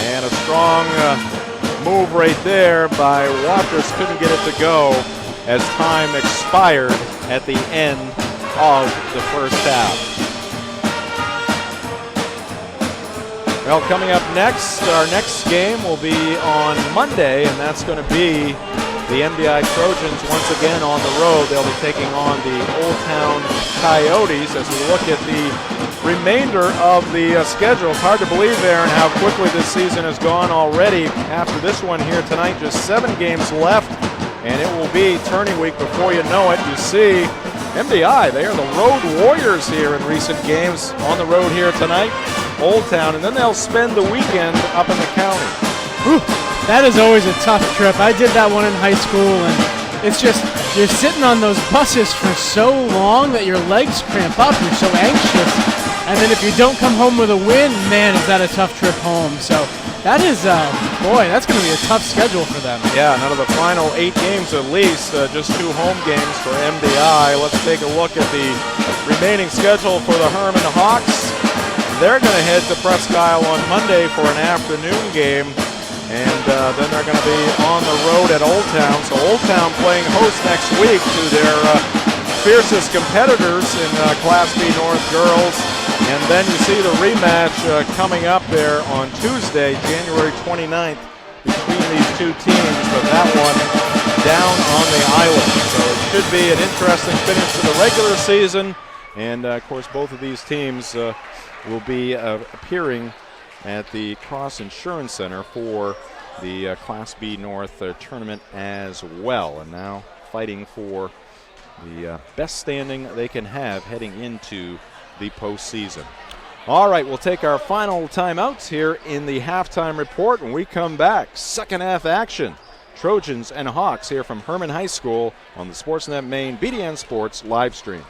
And a strong move right there by Watrous. Couldn't get it to go as time expired at the end of the first half. Well, coming up next, our next game will be on Monday, and that's going to be the MDI Trojans once again on the road. They'll be taking on the Old Town Coyotes as we look at the remainder of the schedule. It's hard to believe, Aaron, how quickly this season has gone already. After this one here tonight, just 7 games left, and it will be turning week before you know it. You see MDI, they are the road warriors here in recent games. On the road here tonight, Old Town, and then they'll spend the weekend up in the county. Whew. That is always a tough trip. I did that one in high school, and it's just, you're sitting on those buses for so long that your legs cramp up. You're so anxious. And then if you don't come home with a win, man, is that a tough trip home. So that is, boy, that's going to be a tough schedule for them. Yeah, none of the final 8 games at least, just 2 home games for MDI. Let's take a look at the remaining schedule for the Herman Hawks. They're going to head to Presque Isle on Monday for an afternoon game. And then they're going to be on the road at Old Town. So Old Town playing host next week to their fiercest competitors in Class B North girls. And then you see the rematch coming up there on Tuesday, January 29th, between these two teams, but that one down on the island. So it should be an interesting finish to the regular season. And, of course, both of these teams will be appearing at the Cross Insurance Center for the Class B North tournament as well. And now fighting for the best standing they can have heading into the postseason. All right, we'll take our final timeouts here in the halftime report. When we come back, second half action. Trojans and Hawks here from Herman High School on the Sportsnet Maine BDN Sports live stream.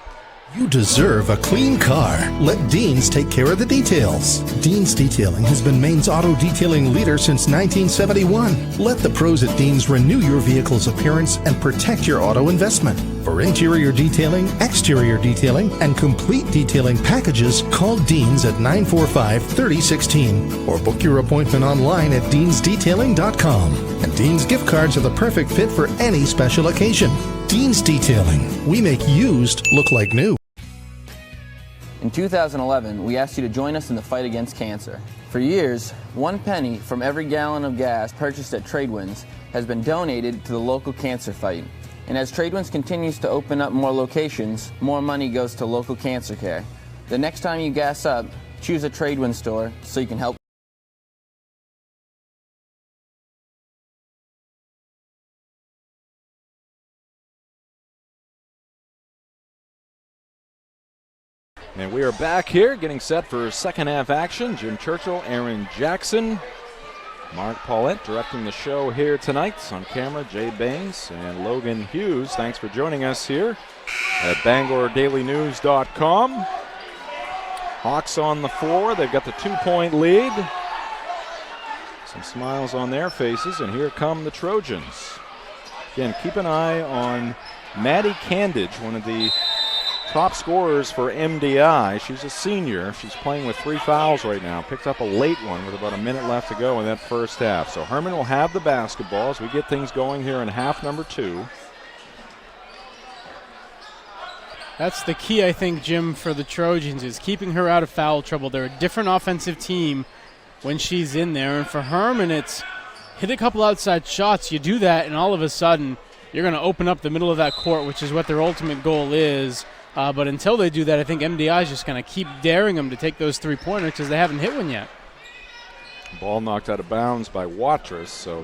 You deserve a clean car. Let Dean's take care of the details. Dean's Detailing has been Maine's auto detailing leader since 1971. Let the pros at Dean's renew your vehicle's appearance and protect your auto investment. For interior detailing, exterior detailing, and complete detailing packages, call Dean's at 945-3016 or book your appointment online at deansdetailing.com. And Dean's gift cards are the perfect fit for any special occasion. Dean's Detailing. We make used look like new. In 2011, we asked you to join us in the fight against cancer. For years, 1 penny from every gallon of gas purchased at Tradewinds has been donated to the local cancer fight. And as Tradewinds continues to open up more locations, more money goes to local cancer care. The next time you gas up, choose a Tradewinds store so you can help. And we are back here getting set for second half action. Jim Churchill, Aaron Jackson, Mark Paulette directing the show here tonight. On camera, Jay Baines and Logan Hughes. Thanks for joining us here at BangorDailyNews.com. Hawks on the floor. They've got the 2-point lead. Some smiles on their faces, and here come the Trojans. Again, keep an eye on Maddie Candage, one of the top scorers for MDI. She's a senior. She's playing with 3 fouls right now. Picked up a late one with about a minute left to go in that first half. So Herman will have the basketball as we get things going here in half number 2. That's the key, I think, Jim, for the Trojans, is keeping her out of foul trouble. They're a different offensive team when she's in there. And for Herman, it's hit a couple outside shots. You do that, and all of a sudden, you're going to open up the middle of that court, which is what their ultimate goal is. But until they do that, I think MDI is just going to keep daring them to take those 3-pointers because they haven't hit one yet. Ball knocked out of bounds by Watrous, so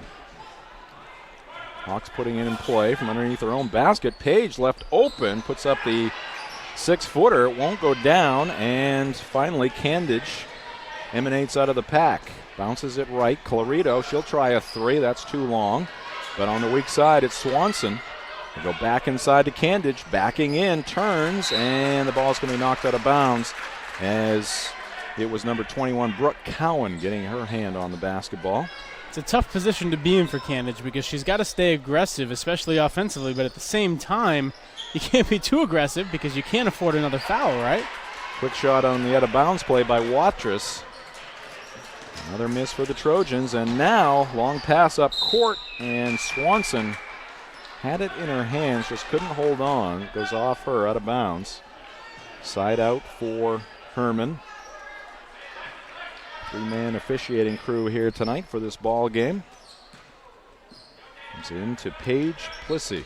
Hawks putting it in play from underneath their own basket. Page left open, puts up the 6-footer. It won't go down, and finally Candage emanates out of the pack. Bounces it right. Clarito, she'll try a 3. That's too long. But on the weak side, it's Swanson. They go back inside to Candage, backing in, turns, and the ball's going to be knocked out of bounds as it was number 21, Brooke Cowan, getting her hand on the basketball. It's a tough position to be in for Candage because she's got to stay aggressive, especially offensively, but at the same time, you can't be too aggressive because you can't afford another foul, right? Quick shot on the out-of-bounds play by Watrous. Another miss for the Trojans, and now long pass up court, and Swanson had it in her hands, just couldn't hold on. Goes off her, out of bounds. Side out for Herman. 3-man officiating crew here tonight for this ball game. Comes in to Paige Plissy.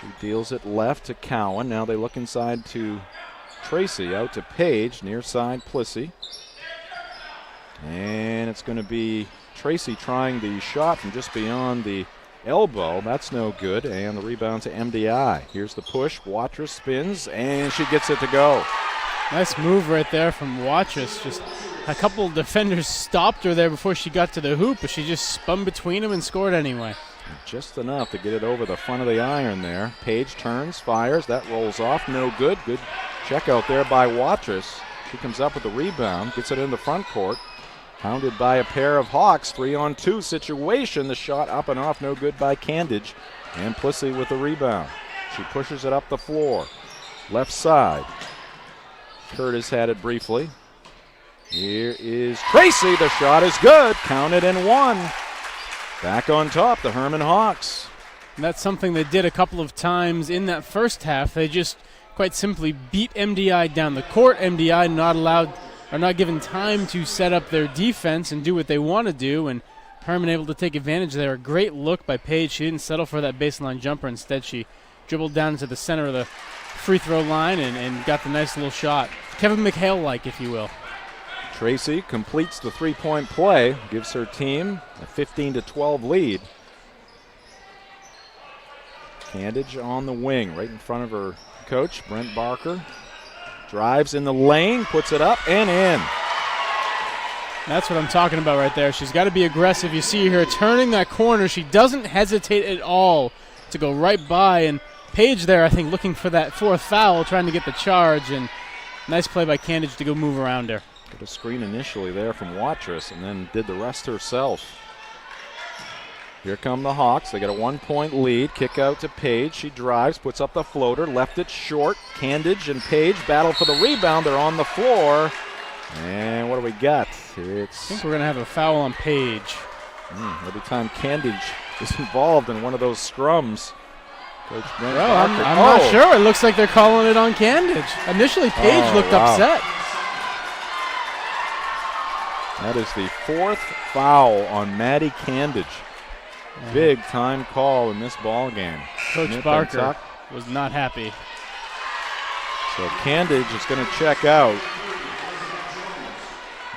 She deals it left to Cowan. Now they look inside to Tracy, out to Page, near side Plissy. And it's going to be Tracy trying the shot from just beyond the elbow. That's no good, and the rebound to MDI. Here's the push. Watrous spins, and she gets it to go. Nice move right there from Watrous. Just a couple of defenders stopped her there before she got to the hoop, but she just spun between them and scored anyway. Just enough to get it over the front of the iron there. Page turns, fires. That rolls off. No good. Good check out there by Watrous. She comes up with the rebound, gets it in the front court. Pounded by a pair of Hawks. 3-on-2 situation. The shot up and off. No good by Candage. And Plissy with the rebound. She pushes it up the floor. Left side. Curtis had it briefly. Here is Tracy. The shot is good. Counted and one. Back on top, the Herman Hawks. And that's something they did a couple of times in that first half. They just quite simply beat MDI down the court. MDI not given time to set up their defense and do what they want to do, and Herman able to take advantage there. A great look by Paige. She didn't settle for that baseline jumper. Instead, she dribbled down to the center of the free throw line and got the nice little shot. Kevin McHale-like, if you will. Tracy completes the three-point play, gives her team a 15-12 lead. Candage on the wing, right in front of her coach, Brent Barker. Drives in the lane, puts it up and in. That's what I'm talking about right there. She's got to be aggressive. You see her turning that corner. She doesn't hesitate at all to go right by. And Paige there, I think, looking for that fourth foul, trying to get the charge. And nice play by Candage to go move around her. Got a screen initially there from Watrous and then did the rest herself. Here come the Hawks. They got a 1-point lead. Kick out to Paige. She drives, puts up the floater, left it short. Candage and Paige battle for the rebound. They're on the floor. And what do we got? I think we're going to have a foul on Paige. Every time Candage is involved in one of those scrums. Coach Brent I'm Barker. not sure. It looks like they're calling it on Candage. Initially, Paige looked upset. That is the fourth foul on Maddie Candage. Big time call in this ball game. Coach Barker was not happy. So Candage is going to check out.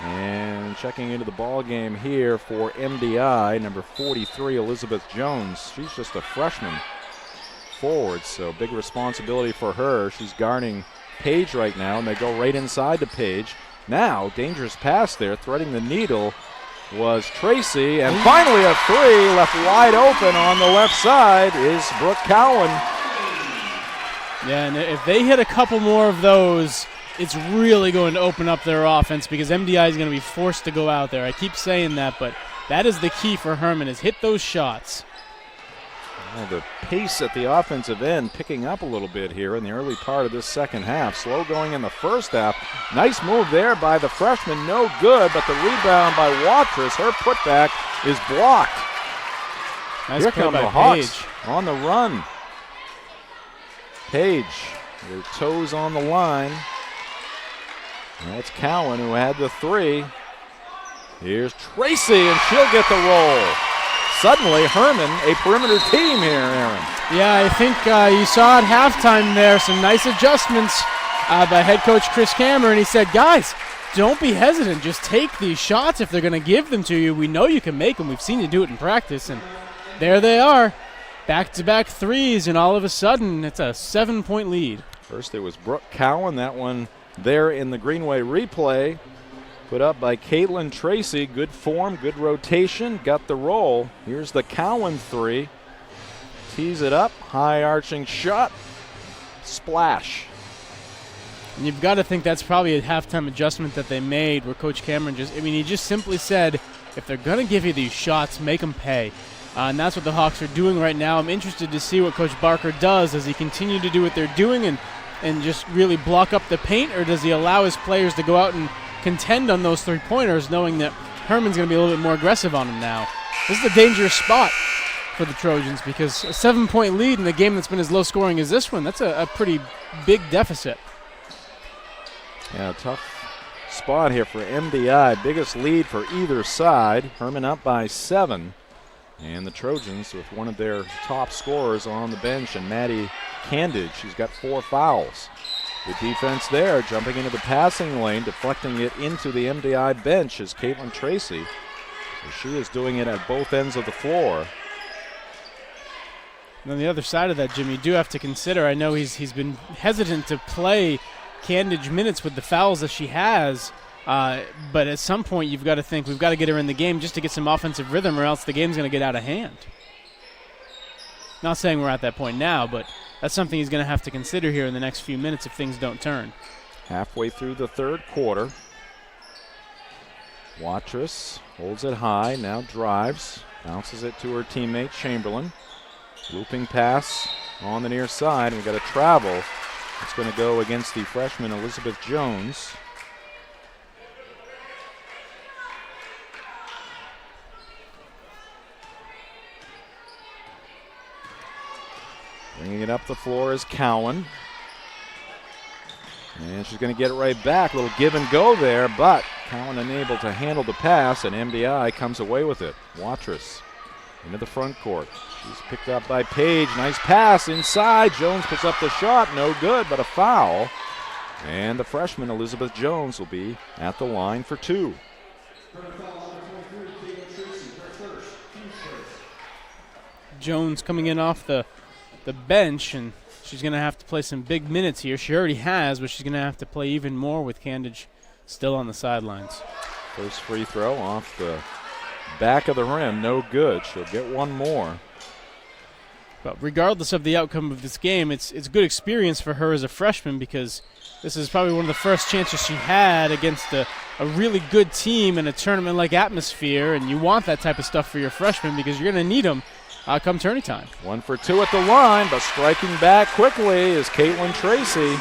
And checking into the ball game here for MDI, number 43, Elizabeth Jones. She's just a freshman forward, so big responsibility for her. She's guarding Paige right now, and they go right inside to Paige. Now, dangerous pass there, threading the needle was Tracy, and finally a three left wide open on the left side is Brooke Cowan. Yeah, and if they hit a couple more of those, it's really going to open up their offense because MDI is going to be forced to go out there. I keep saying that, but that is the key for Herman, is hit those shots. Well, the pace at the offensive end picking up a little bit here in the early part of this second half. Slow going in the first half. Nice move there by the freshman. No good, but the rebound by Watrous. Her putback is blocked. Nice Here play come by the Hawks Paige. on the run. Paige, their toes on the line. Now it's Cowan who had the three. Here's Tracy, and she'll get the roll. Suddenly, Herman, a perimeter team here, Aaron. Yeah, I think you saw at halftime there some nice adjustments by head coach Chris Cameron. He said, guys, don't be hesitant. Just take these shots if they're going to give them to you. We know you can make them. We've seen you do it in practice. And there they are, back-to-back threes, and all of a sudden, it's a 7-point lead. First, it was Brooke Cowan. That one there in the Greenway replay. Put up by Caitlin Tracy. Good form, good rotation, got the roll. Here's the Cowan three. Tees it up, high arching shot, splash. And you've got to think that's probably a halftime adjustment that they made where Coach Cameron he just simply said, if they're going to give you these shots, make them pay. And that's what the Hawks are doing right now. I'm interested to see what Coach Barker does. Does he continue to do what they're doing and just really block up the paint, or does he allow his players to go out and contend on those three-pointers, knowing that Herman's going to be a little bit more aggressive on him now? This is a dangerous spot for the Trojans because a 7-point lead in a game that's been as low scoring as this one, that's a pretty big deficit. Yeah, tough spot here for MDI. Biggest lead for either side. Herman up by 7. And the Trojans with one of their top scorers on the bench, and Maddie Candage. She's got 4 fouls. Good defense there, jumping into the passing lane, deflecting it into the MDI bench is Caitlin Tracy. So she is doing it at both ends of the floor. And on the other side of that, Jim, you do have to consider, I know he's been hesitant to play Candage minutes with the fouls that she has, but at some point you've got to think we've got to get her in the game just to get some offensive rhythm, or else the game's going to get out of hand. Not saying we're at that point now, but that's something he's going to have to consider here in the next few minutes if things don't turn. Halfway through the third quarter. Watrous holds it high, now drives, bounces it to her teammate Chamberlain. Looping pass on the near side, and we've got a travel. It's going to go against the freshman Elizabeth Jones. Bringing it up the floor is Cowan. And she's going to get it right back. A little give and go there, but Cowan unable to handle the pass, and MDI comes away with it. Watrous into the front court. She's picked up by Page. Nice pass inside. Jones puts up the shot. No good, but a foul. And the freshman, Elizabeth Jones, will be at the line for 2. Jones coming in off the bench, and she's going to have to play some big minutes here. She already has, but she's going to have to play even more with Candage still on the sidelines. First free throw off the back of the rim. No good. She'll get one more. But regardless of the outcome of this game, it's good experience for her as a freshman, because this is probably one of the first chances she had against a really good team in a tournament-like atmosphere, and you want that type of stuff for your freshmen because you're going to need them come tourney time. 1 for 2 at the line, but striking back quickly is Caitlin Tracy.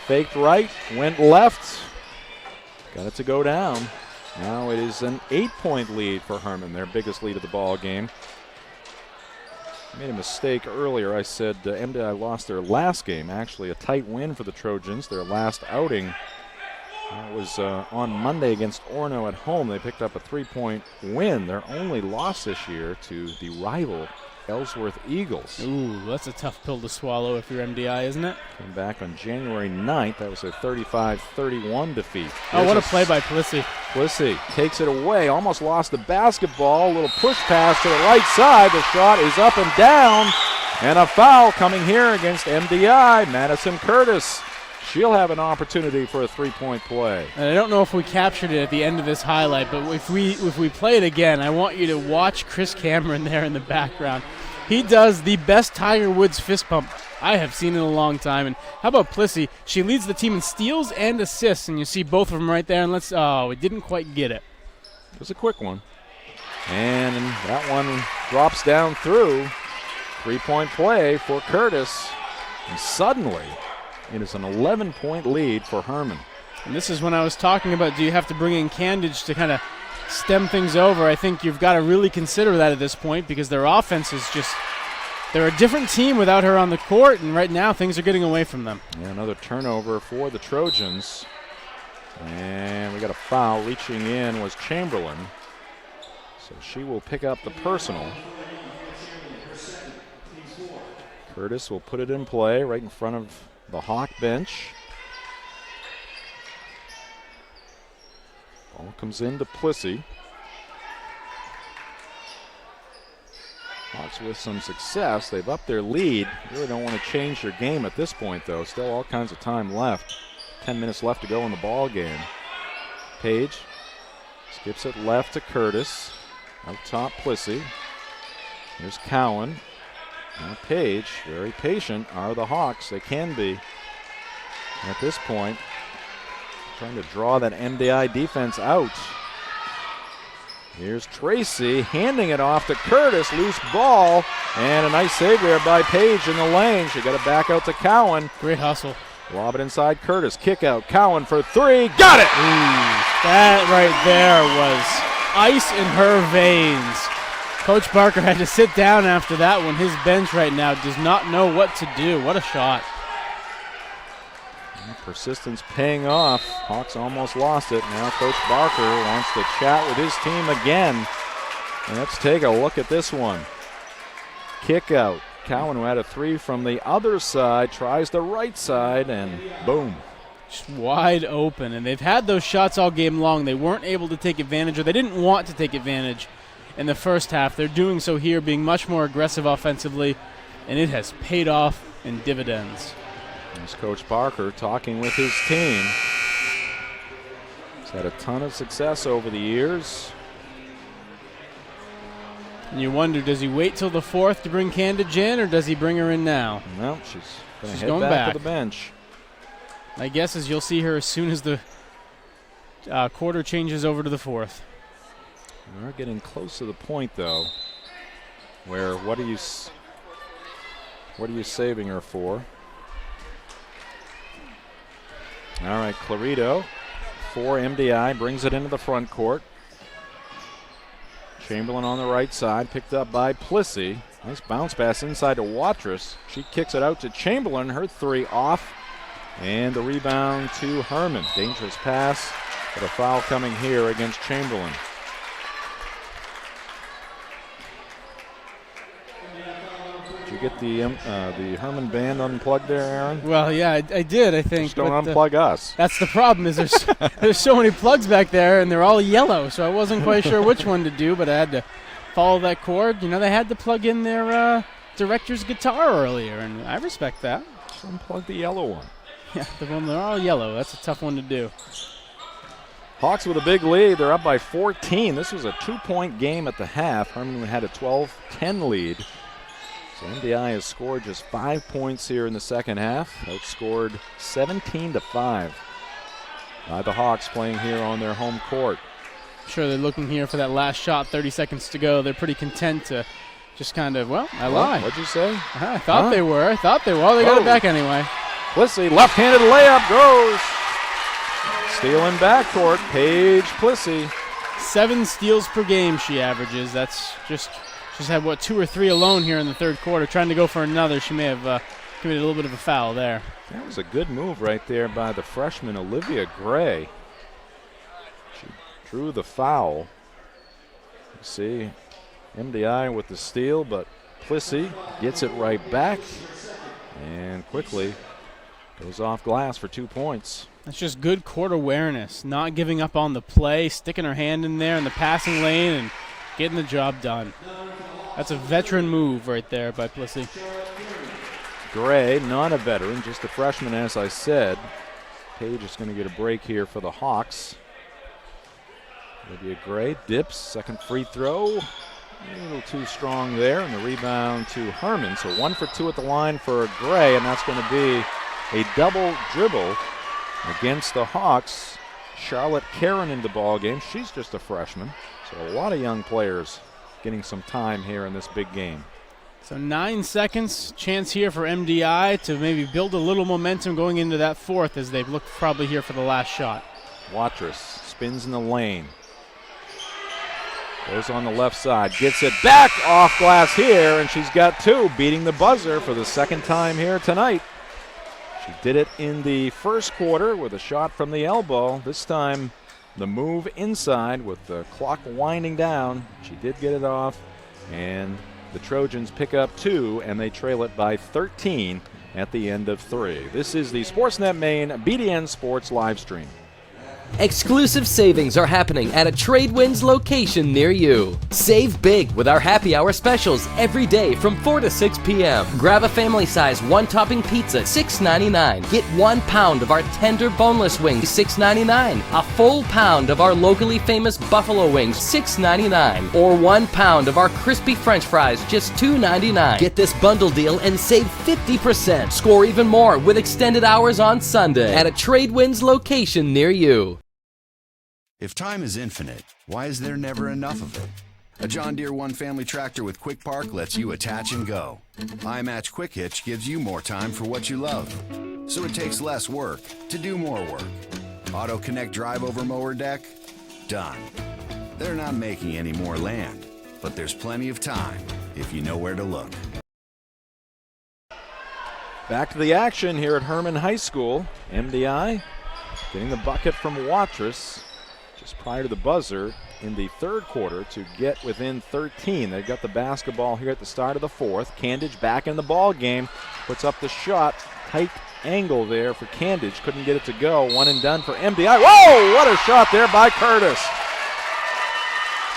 Faked right, went left, got it to go down. Now it is an 8-point lead for Herman, their biggest lead of the ball game. I made a mistake earlier. I said MDI lost their last game. Actually, a tight win for the Trojans, their last outing. That was on Monday against Orono at home. They picked up a 3-point win. Their only loss this year to the rival Ellsworth Eagles. Ooh, that's a tough pill to swallow if you're MDI, isn't it? Came back on January 9th. That was a 35-31 defeat. Oh, what a play by Plissy. Plissy takes it away. Almost lost the basketball. A little push pass to the right side. The shot is up and down. And a foul coming here against MDI. Madison Curtis. She'll have an opportunity for a 3-point play. And I don't know if we captured it at the end of this highlight, but if we play it again, I want you to watch Chris Cameron there in the background. He does the best Tiger Woods fist pump I have seen in a long time. And how about Plissy? She leads the team in steals and assists, and you see both of them right there. And we didn't quite get it. It was a quick one. And that one drops down through. 3-point play for Curtis. And suddenly, it is an 11-point lead for Herman. And this is when I was talking about, do you have to bring in Candage to kind of stem things over? I think you've got to really consider that at this point, because their offense is just, they're a different team without her on the court, and right now things are getting away from them. Yeah, another turnover for the Trojans. And we got a foul. Reaching in was Chamberlain. So she will pick up the personal. Curtis will put it in play right in front of the Hawk bench. Ball comes into Plissy. Hawks with some success. They've upped their lead. Really don't want to change their game at this point, though. Still all kinds of time left. 10 minutes left to go in the ball game. Page skips it left to Curtis. Up top, Plissy. Here's Cowan. Now Page, very patient, are the Hawks. They can be at this point. Trying to draw that MDI defense out. Here's Tracy handing it off to Curtis. Loose ball. And a nice save there by Page in the lane. She got it back out to Cowan. Great hustle. Lob it inside Curtis. Kick out. Cowan for 3. Got it! Ooh, that right there was ice in her veins. Coach Barker had to sit down after that one. His bench right now does not know what to do. What a shot. And persistence paying off. Hawks almost lost it. Now Coach Barker wants to chat with his team again. And let's take a look at this one. Kick out. Cowan, who had a 3 from the other side, tries the right side, and boom. Just wide open. And they've had those shots all game long. They weren't able to take advantage, or they didn't want to take advantage in the first half. They're doing so here, being much more aggressive offensively, and it has paid off in dividends. There's Coach Barker talking with his team. He's had a ton of success over the years. And you wonder, does he wait till the fourth to bring Candage in, or does he bring her in now? No, she's going back to the bench. My guess is you'll see her as soon as the quarter changes over to the fourth. We're getting close to the point, though, where what are you saving her for? All right, Clarito for MDI brings it into the front court. Chamberlain on the right side, picked up by Plissy. Nice bounce pass inside to Watrous. She kicks it out to Chamberlain. Her three off. And the rebound to Herman. Dangerous pass, but a foul coming here against Chamberlain. Did you get the Herman band unplugged there, Aaron? Well, yeah, I did, I think. Just don't unplug us. That's the problem, is there's so many plugs back there, and they're all yellow, so I wasn't quite sure which one to do, but I had to follow that cord. You know, they had to plug in their director's guitar earlier, and I respect that. Just unplug the yellow one. Yeah, they're all yellow. That's a tough one to do. Hawks with a big lead. They're up by 14. This was a 2-point game at the half. Herman had a 12-10 lead. So MDI has scored just 5 points here in the second half. Outscored 17-5 by the Hawks playing here on their home court. Sure, they're looking here for that last shot, 30 seconds to go. They're pretty content to just kind of, I lied. What'd you say? I thought they were. Well, they got it back anyway. Plissy, left-handed layup goes. Stealing backcourt, Paige Plissy. 7 steals per game she averages. That's she's had, 2 or 3 alone here in the third quarter. Trying to go for another. She may have committed a little bit of a foul there. That was a good move right there by the freshman, Olivia Gray. She drew the foul. You see MDI with the steal, but Plissy gets it right back and quickly goes off glass for 2 points. That's just good court awareness, not giving up on the play, sticking her hand in there in the passing lane and getting the job done. That's a veteran move right there by Plissy. Gray, not a veteran, just a freshman, as I said. Paige is going to get a break here for the Hawks. Olivia Gray dips, second free throw. A little too strong there, and the rebound to Herman. So 1 for 2 at the line for Gray, and that's going to be a double dribble against the Hawks. Charlotte Karen in the ball game. She's just a freshman. So a lot of young players getting some time here in this big game. So 9 seconds, chance here for MDI to maybe build a little momentum going into that fourth as they've looked probably here for the last shot. Watrous spins in the lane. Goes on the left side, gets it back off glass here, and she's got 2, beating the buzzer for the second time here tonight. She did it in the first quarter with a shot from the elbow. This time the move inside with the clock winding down. She did get it off, and the Trojans pick up 2, and they trail it by 13 at the end of 3. This is the Sportsnet Maine BDN Sports live stream. Exclusive savings are happening at a Tradewinds location near you. Save big with our happy hour specials every day from 4 to 6 p.m. Grab a family size 1-topping pizza, $6.99. Get 1 pound of our tender boneless wings, $6.99. A full pound of our locally famous buffalo wings, $6.99. Or 1 pound of our crispy French fries, just $2.99. Get this bundle deal and save 50%. Score even more with extended hours on Sunday at a Tradewinds location near you. If time is infinite, why is there never enough of it? A John Deere One Family Tractor with Quick Park lets you attach and go. iMatch Quick Hitch gives you more time for what you love, so it takes less work to do more work. Auto Connect drive over mower deck? Done. They're not making any more land, but there's plenty of time if you know where to look. Back to the action here at Herman High School. MDI getting the bucket from Watrous just prior to the buzzer in the third quarter to get within 13. They've got the basketball here at the start of the fourth. Candage back in the ball game, puts up the shot. Tight angle there for Candage. Couldn't get it to go. One and done for MDI. Whoa, what a shot there by Curtis.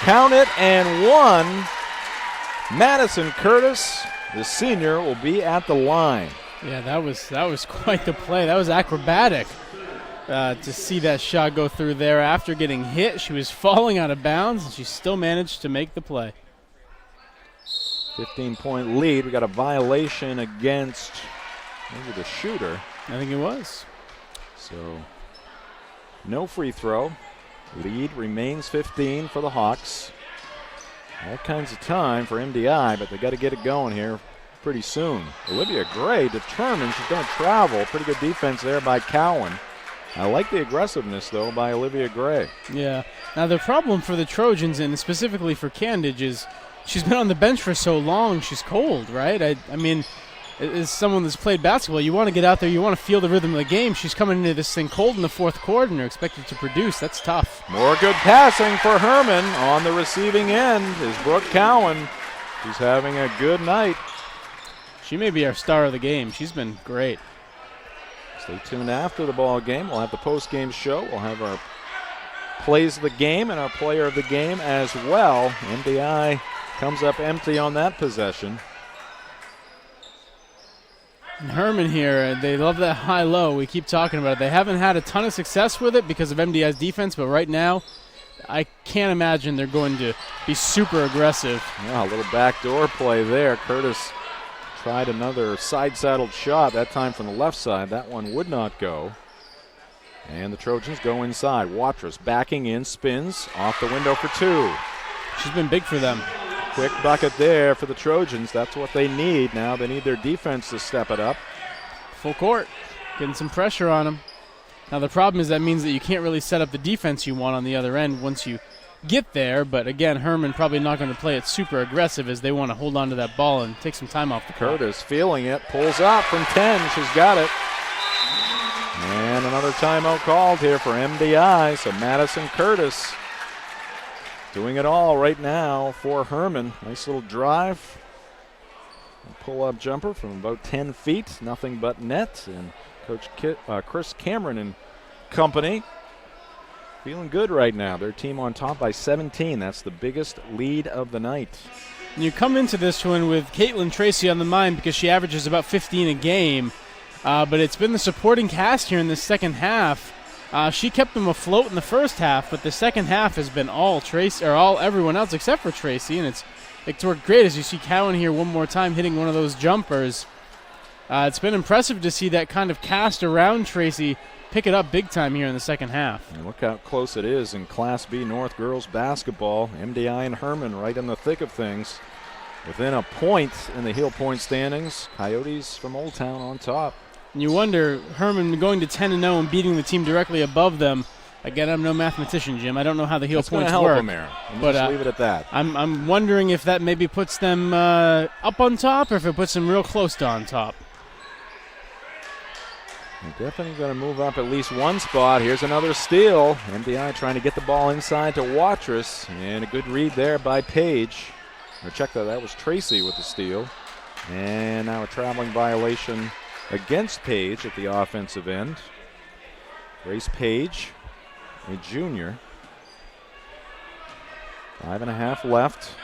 Count it and 1. Madison Curtis, the senior, will be at the line. Yeah, that was quite the play. That was acrobatic. To see that shot go through there after getting hit. She was falling out of bounds, and she still managed to make the play. 15-point lead. We got a violation against maybe the shooter. I think it was. So no free throw. Lead remains 15 for the Hawks. All kinds of time for MDI, but they got to get it going here pretty soon. Olivia Gray determined she's going to travel. Pretty good defense there by Cowan. I like the aggressiveness, though, by Olivia Gray. Yeah. Now, the problem for the Trojans, and specifically for Candage, is she's been on the bench for so long, she's cold, right? I mean, as someone that's played basketball, you want to get out there, you want to feel the rhythm of the game. She's coming into this thing cold in the fourth quarter and are expected to produce. That's tough. More good passing for Herman. On the receiving end is Brooke Cowan. She's having a good night. She may be our star of the game. She's been great. Stay tuned after the ball game. We'll have the post-game show. We'll have our plays of the game and our player of the game as well. MDI comes up empty on that possession. And Herman here, they love that high-low. We keep talking about it. They haven't had a ton of success with it because of MDI's defense, but right now I can't imagine they're going to be super aggressive. Yeah, a little backdoor play there. Curtis tried another side-saddled shot, that time from the left side. That one would not go. And the Trojans go inside. Watrous backing in, spins, off the window for two. She's been big for them. Quick bucket there for the Trojans. That's what they need now. They need their defense to step it up. Full court, getting some pressure on them. Now the problem is that means that you can't really set up the defense you want on the other end once you get there. But again, Herman probably not going to play it super aggressive as they want to hold on to that ball and take some time off the clock. Curtis feeling it, pulls up from 10. She's got it. And another timeout called here for MDI. So Madison Curtis doing it all right now for Herman. Nice little drive. Pull-up jumper from about 10 feet. Nothing but net. And Coach Chris Cameron and company feeling good right now. Their team on top by 17. That's the biggest lead of the night. And you come into this one with Caitlin Tracy on the mind because she averages about 15 a game. But it's been the supporting cast here in the second half. She kept them afloat in the first half, but the second half has been all Tracy, or all everyone else except for Tracy, and it's worked great as you see Cowan here one more time hitting one of those jumpers. It's been impressive to see that kind of cast around Tracy pick it up big time here in the second half. And look how close it is in Class B North girls basketball. MDI and Herman right in the thick of things. Within a point in the Heel Point standings. Coyotes from Old Town on top. And you wonder, Herman going to 10-0 and beating the team directly above them. Again, I'm no mathematician, Jim. I don't know how the heel points help work. Them, Aaron. But just leave it at that. I'm wondering if that maybe puts them up on top or if it puts them real close to on top. They're definitely going to move up at least one spot. Here's another steal. MDI trying to get the ball inside to Watrous. And a good read there by Page. Or check that was Tracy with the steal. And now a traveling violation against Page at the offensive end. Grace Page, a junior. 5.5 left.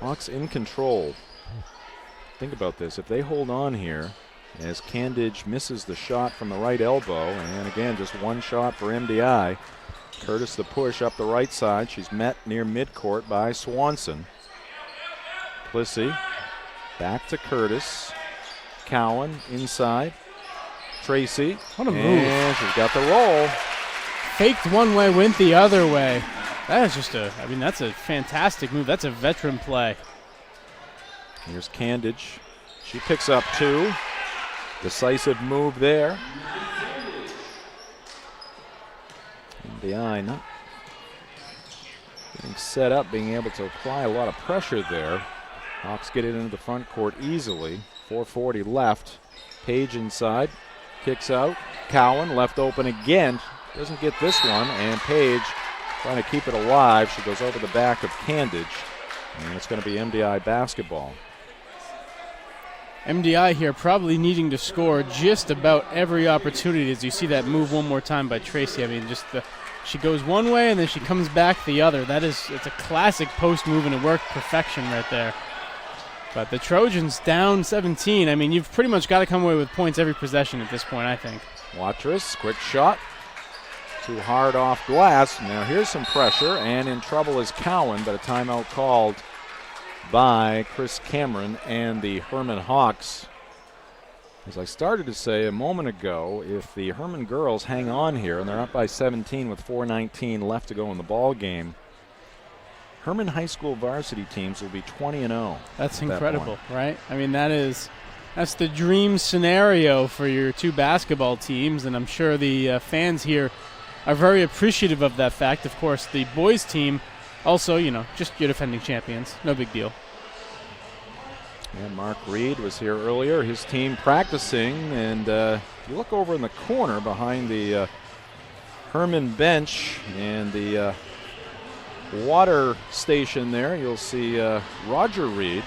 Hawks in control. Think about this. If they hold on here, as Candidge misses the shot from the right elbow, and again, just one shot for MDI. Curtis the push up the right side. She's met near midcourt by Swanson. Plissy. Back to Curtis. Cowan inside. Tracy. What a move. And she's got the roll. Faked one way, went the other way. That is just that's a fantastic move. That's a veteran play. Here's Candidge. She picks up two. Decisive move there. MDI not getting set up, being able to apply a lot of pressure there. Hawks get it into the front court easily. 4:40 left. Page inside. Kicks out. Cowan left open again. Doesn't get this one. And Page trying to keep it alive. She goes over the back of Candidge. And it's going to be MDI basketball. MDI here probably needing to score just about every opportunity as you see that move one more time by Tracy. I mean, she goes one way and then she comes back the other. It's a classic post move and it worked perfection right there. But the Trojans down 17. I mean, you've pretty much got to come away with points every possession at this point, I think. Watrous, quick shot. Too hard off glass. Now here's some pressure, and in trouble is Cowan, but a timeout called by Chris Cameron and the Herman Hawks. As I started to say a moment ago, if the Herman girls hang on here, and they're up by 17 with 4:19 left to go in the ball game, Herman High School varsity teams will be 20-0. That's incredible, right? I mean, that's the dream scenario for your two basketball teams, and I'm sure the fans here are very appreciative of that fact. Of course, the boys team Also, just your defending champions. No big deal. And Mark Reed was here earlier, his team practicing, and if you look over in the corner behind the Herman bench and the water station there, you'll see Roger Reed,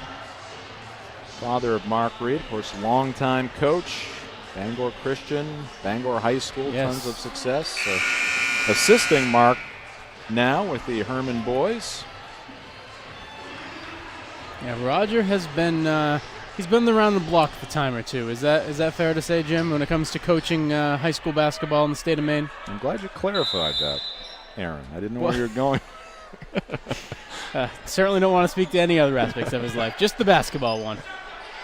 father of Mark Reed, of course, longtime coach, Bangor Christian, Bangor High School, Yes. tons of success. Assisting Mark now with the Herman boys. Yeah, Roger has been he's been around the block a time or two. Is that fair to say, Jim, when it comes to coaching high school basketball in the state of Maine? I'm glad you clarified that, Aaron. I didn't know where you were going. Certainly don't want to speak to any other aspects of his life, just the basketball one.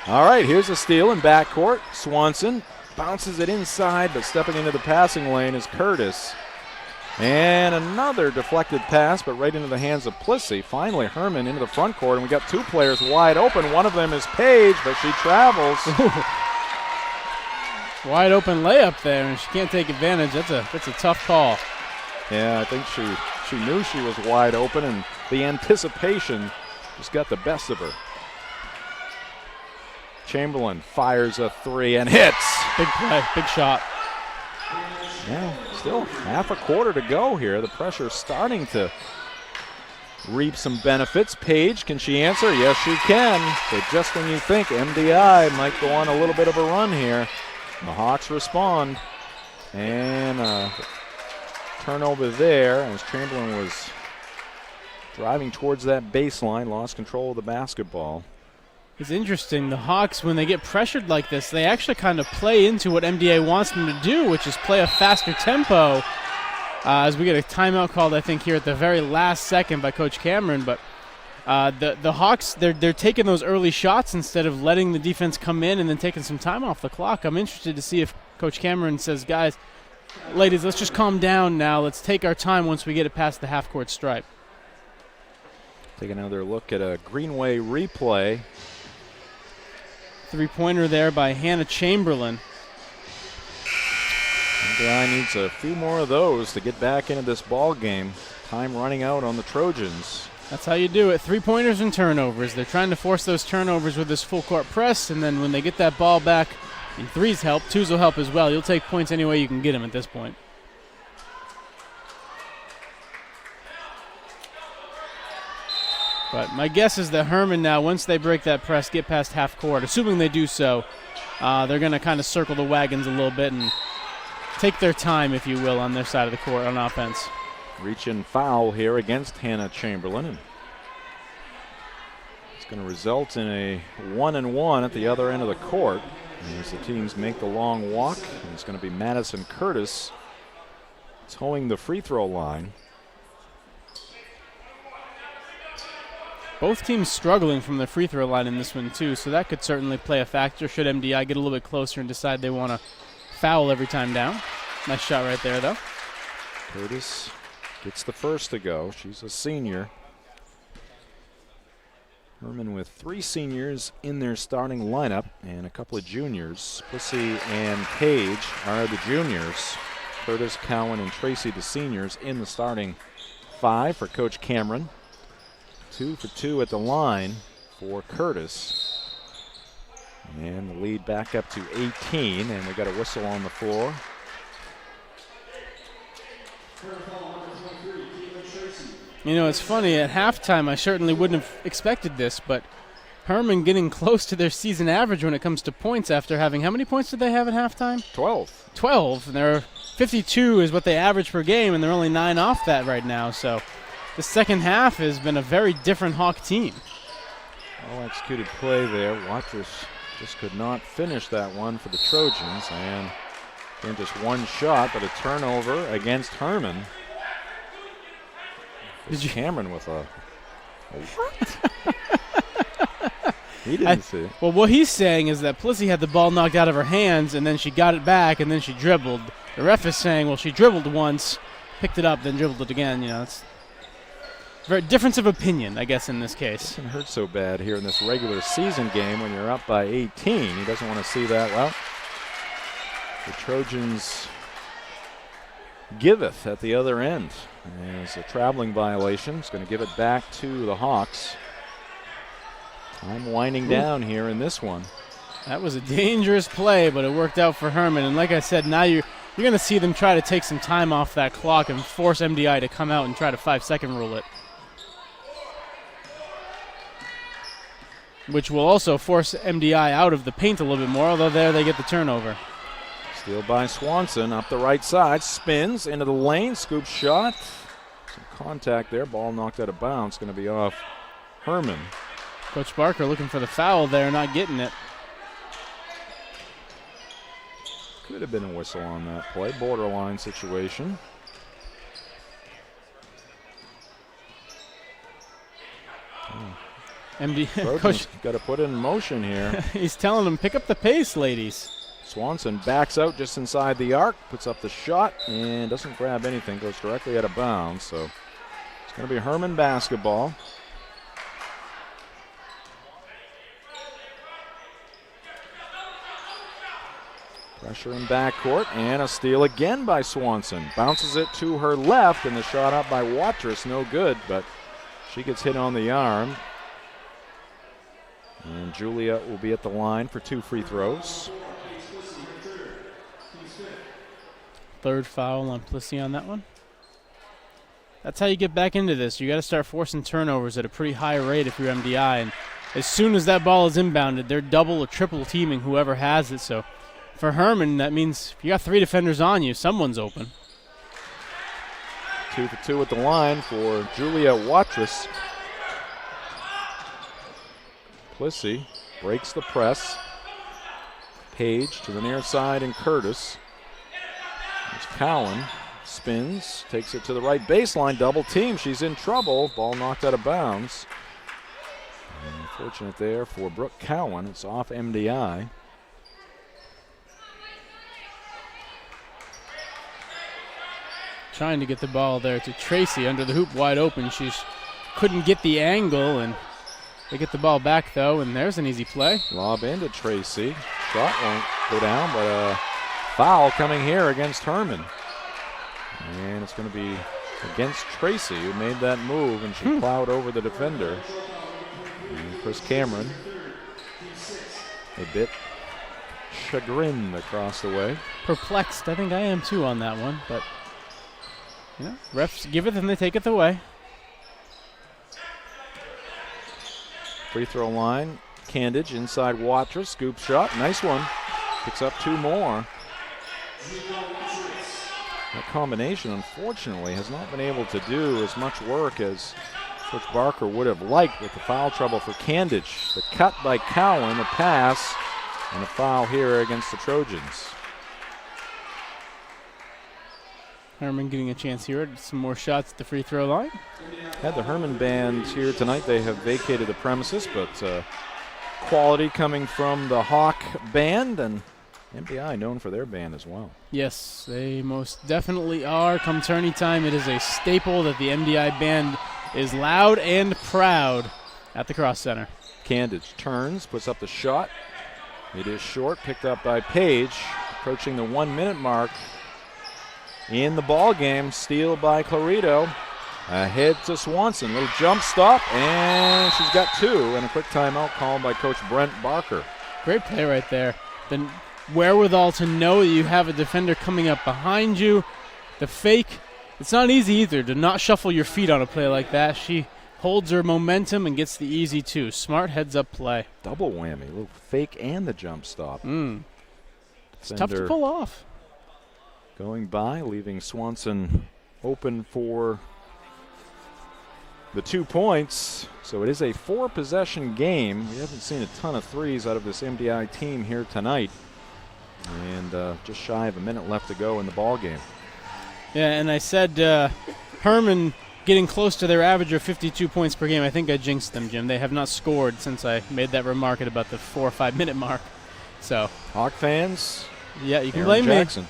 All right, here's a steal in backcourt. Swanson bounces it inside, but stepping into the passing lane is Curtis. And another deflected pass, but right into the hands of Plissy. Finally, Herman into the front court, and we got two players wide open. One of them is Paige, but she travels. Wide open layup there, and she can't take advantage. That's a tough call. Yeah, I think she knew she was wide open, and the anticipation just got the best of her. Chamberlain fires a three and hits. Big play, big shot. Yeah, still half a quarter to go here. The pressure's starting to reap some benefits. Paige, can she answer? Yes, she can. So just when you think MDI might go on a little bit of a run here, the Hawks respond. And turnover there as Chamberlain was driving towards that baseline, lost control of the basketball. It's interesting. The Hawks, when they get pressured like this, they actually kind of play into what MDA wants them to do, which is play a faster tempo. As we get a timeout called, I think, here at the very last second by Coach Cameron. But the Hawks, they're taking those early shots instead of letting the defense come in and then taking some time off the clock. I'm interested to see if Coach Cameron says, guys, ladies, let's just calm down now. Let's take our time once we get it past the half-court stripe. Take another look at a Greenway replay. Three-pointer there by Hannah Chamberlain. MDI needs a few more of those to get back into this ball game. Time running out on the Trojans. That's how you do it. Three-pointers and turnovers. They're trying to force those turnovers with this full-court press, and then when they get that ball back, and threes help, twos will help as well. You'll take points any way you can get them at this point. But my guess is that Herman now, once they break that press, get past half court, assuming they do so, they're going to kind of circle the wagons a little bit and take their time, if you will, on their side of the court on offense. Reach and foul here against Hannah Chamberlain. And it's going to result in a 1-and-1 at the other end of the court as the teams make the long walk. And it's going to be Madison Curtis towing the free throw line. Both teams struggling from the free throw line in this one, too, so that could certainly play a factor should MDI get a little bit closer and decide they want to foul every time down. Nice shot right there, though. Curtis gets the first to go. She's a senior. Herman with three seniors in their starting lineup and a couple of juniors. Plissy and Page are the juniors. Curtis, Cowan, and Tracy, the seniors, in the starting five for Coach Cameron. 2 for 2 at the line for Curtis. And the lead back up to 18, and we got a whistle on the floor. You know, it's funny, at halftime I certainly wouldn't have expected this, but Herman getting close to their season average when it comes to points after having, how many points did they have at halftime? 12. 12, and they're 52 is what they average per game, and they're only 9 off that right now, so the second half has been a very different Hawk team. Well executed play there. Watrous just could not finish that one for the Trojans, and then just one shot, but a turnover against Herman. Did you Cameron with a what? He didn't see it. Well, what he's saying is that Plissy had the ball knocked out of her hands, and then she got it back, and then she dribbled. The ref is saying, well, she dribbled once, picked it up, then dribbled it again. You know, it's very difference of opinion, I guess, in this case. It doesn't hurt so bad here in this regular season game when you're up by 18. He doesn't want to see that. Well, the Trojans giveth at the other end. And it's a traveling violation. It's going to give it back to the Hawks. I'm winding down here in this one. That was a dangerous play, but it worked out for Herman. And like I said, now you're going to see them try to take some time off that clock and force MDI to come out and try to 5-second rule it. Which will also force MDI out of the paint a little bit more, although there they get the turnover. Steal by Swanson up the right side, spins into the lane, scoop shot. Some contact there, ball knocked out of bounds, going to be off Herman. Coach Barker looking for the foul there, not getting it. Could have been a whistle on that play, borderline situation. Coach got to put it in motion here. He's telling them, pick up the pace, ladies. Swanson backs out just inside the arc, puts up the shot, and doesn't grab anything, goes directly out of bounds. So it's going to be Herman basketball. Pressure in backcourt, and a steal again by Swanson. Bounces it to her left, and the shot up by Watrous, no good, but she gets hit on the arm. And Julia will be at the line for 2 free throws. Third foul on Plissy on that one. That's how you get back into this. You got to start forcing turnovers at a pretty high rate if you're MDI. And as soon as that ball is inbounded, they're double or triple teaming whoever has it. So for Herman, that means if you got 3 defenders on you, someone's open. 2 for 2 at the line for Julia Watrous. Plissy breaks the press. Page to the near side, and Curtis. There's Cowan, spins, takes it to the right baseline, double team. She's in trouble. Ball knocked out of bounds. And unfortunate there for Brooke Cowan. It's off MDI. Trying to get the ball there to Tracy under the hoop, wide open. She couldn't get the angle, and they get the ball back, though, and there's an easy play. Lob into Tracy. Shot won't go down, but a foul coming here against Herman. And it's going to be against Tracy, who made that move, and she plowed over the defender. And Chris Cameron, a bit chagrined across the way. Perplexed. I think I am, too, on that one, but you know, refs give it and they take it away. Free throw line, Candage inside Watrous, scoop shot, nice one. Picks up 2 more. That combination, unfortunately, has not been able to do as much work as Coach Barker would have liked with the foul trouble for Candage. The cut by Cowan, the pass, and a foul here against the Trojans. Herman getting a chance here at some more shots at the free throw line. Had the Herman band here tonight. They have vacated the premises, but quality coming from the Hawk band, and MDI known for their band as well. Yes, they most definitely are. Come tourney time, it is a staple that the MDI band is loud and proud at the Cross Center. Candage turns, puts up the shot. It is short, picked up by Page, approaching the 1-minute mark in the ball game. Steal by Clarito. Ahead to Swanson. Little jump stop, and she's got 2, and a quick timeout called by Coach Brent Barker. Great play right there. The wherewithal to know that you have a defender coming up behind you. The fake, it's not easy either to not shuffle your feet on a play like that. She holds her momentum and gets the easy 2. Smart heads-up play. Double whammy, a little fake and the jump stop. It's tough to pull off. Going by, leaving Swanson open for the 2 points. So it is a 4-possession game. We haven't seen a ton of threes out of this MDI team here tonight. And just shy of a minute left to go in the ball game. Yeah, and I said Herman getting close to their average of 52 points per game. I think I jinxed them, Jim. They have not scored since I made that remark at about the 4 or 5 minute mark. So Hawk fans, yeah, you can Aaron blame Jackson. me.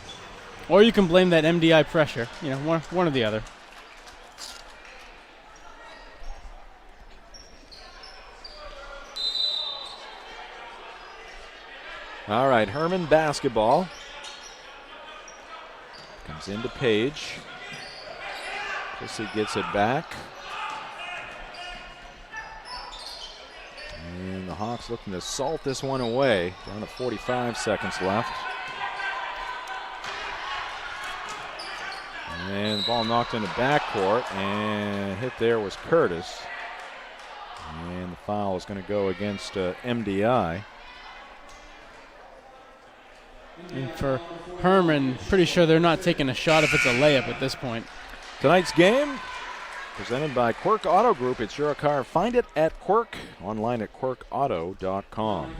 Or you can blame that MDI pressure. You know, one or the other. All right, Herman basketball. Comes into Page. Chrissy gets it back. And the Hawks looking to salt this one away. Down to 45 seconds left. And the ball knocked into backcourt, and hit there was Curtis. And the foul is going to go against MDI. And for Herman, pretty sure they're not taking a shot if it's a layup at this point. Tonight's game presented by Quirk Auto Group. It's your car. Find it at Quirk, online at quirkauto.com.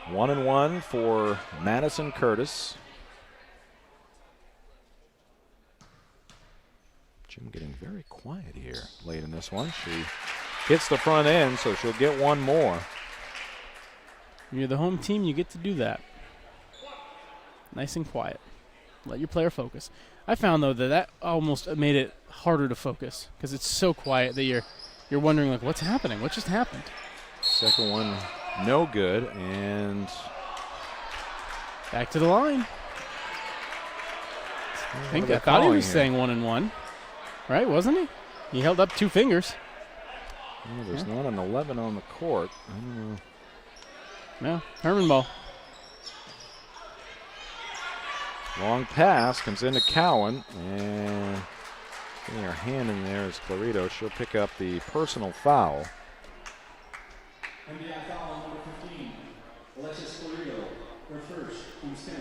1-1 for Madison Curtis. Jim getting very quiet here late in this one. She hits the front end, so she'll get one more. When you're the home team, you get to do that. Nice and quiet. Let your player focus. I found, though, that almost made it harder to focus because it's so quiet that you're wondering, like, what's happening? What just happened? Second one, no good, and back to the line. I thought he was saying 1-1, right? Wasn't he? He held up 2 fingers. Well, there's not an 11 on the court. I don't know. No, Herman ball. Long pass comes into Cowan, and getting her hand in there is Clarito. She'll pick up the personal foul. NBA foul on number 15, Alexis Clarito, her first, team 10.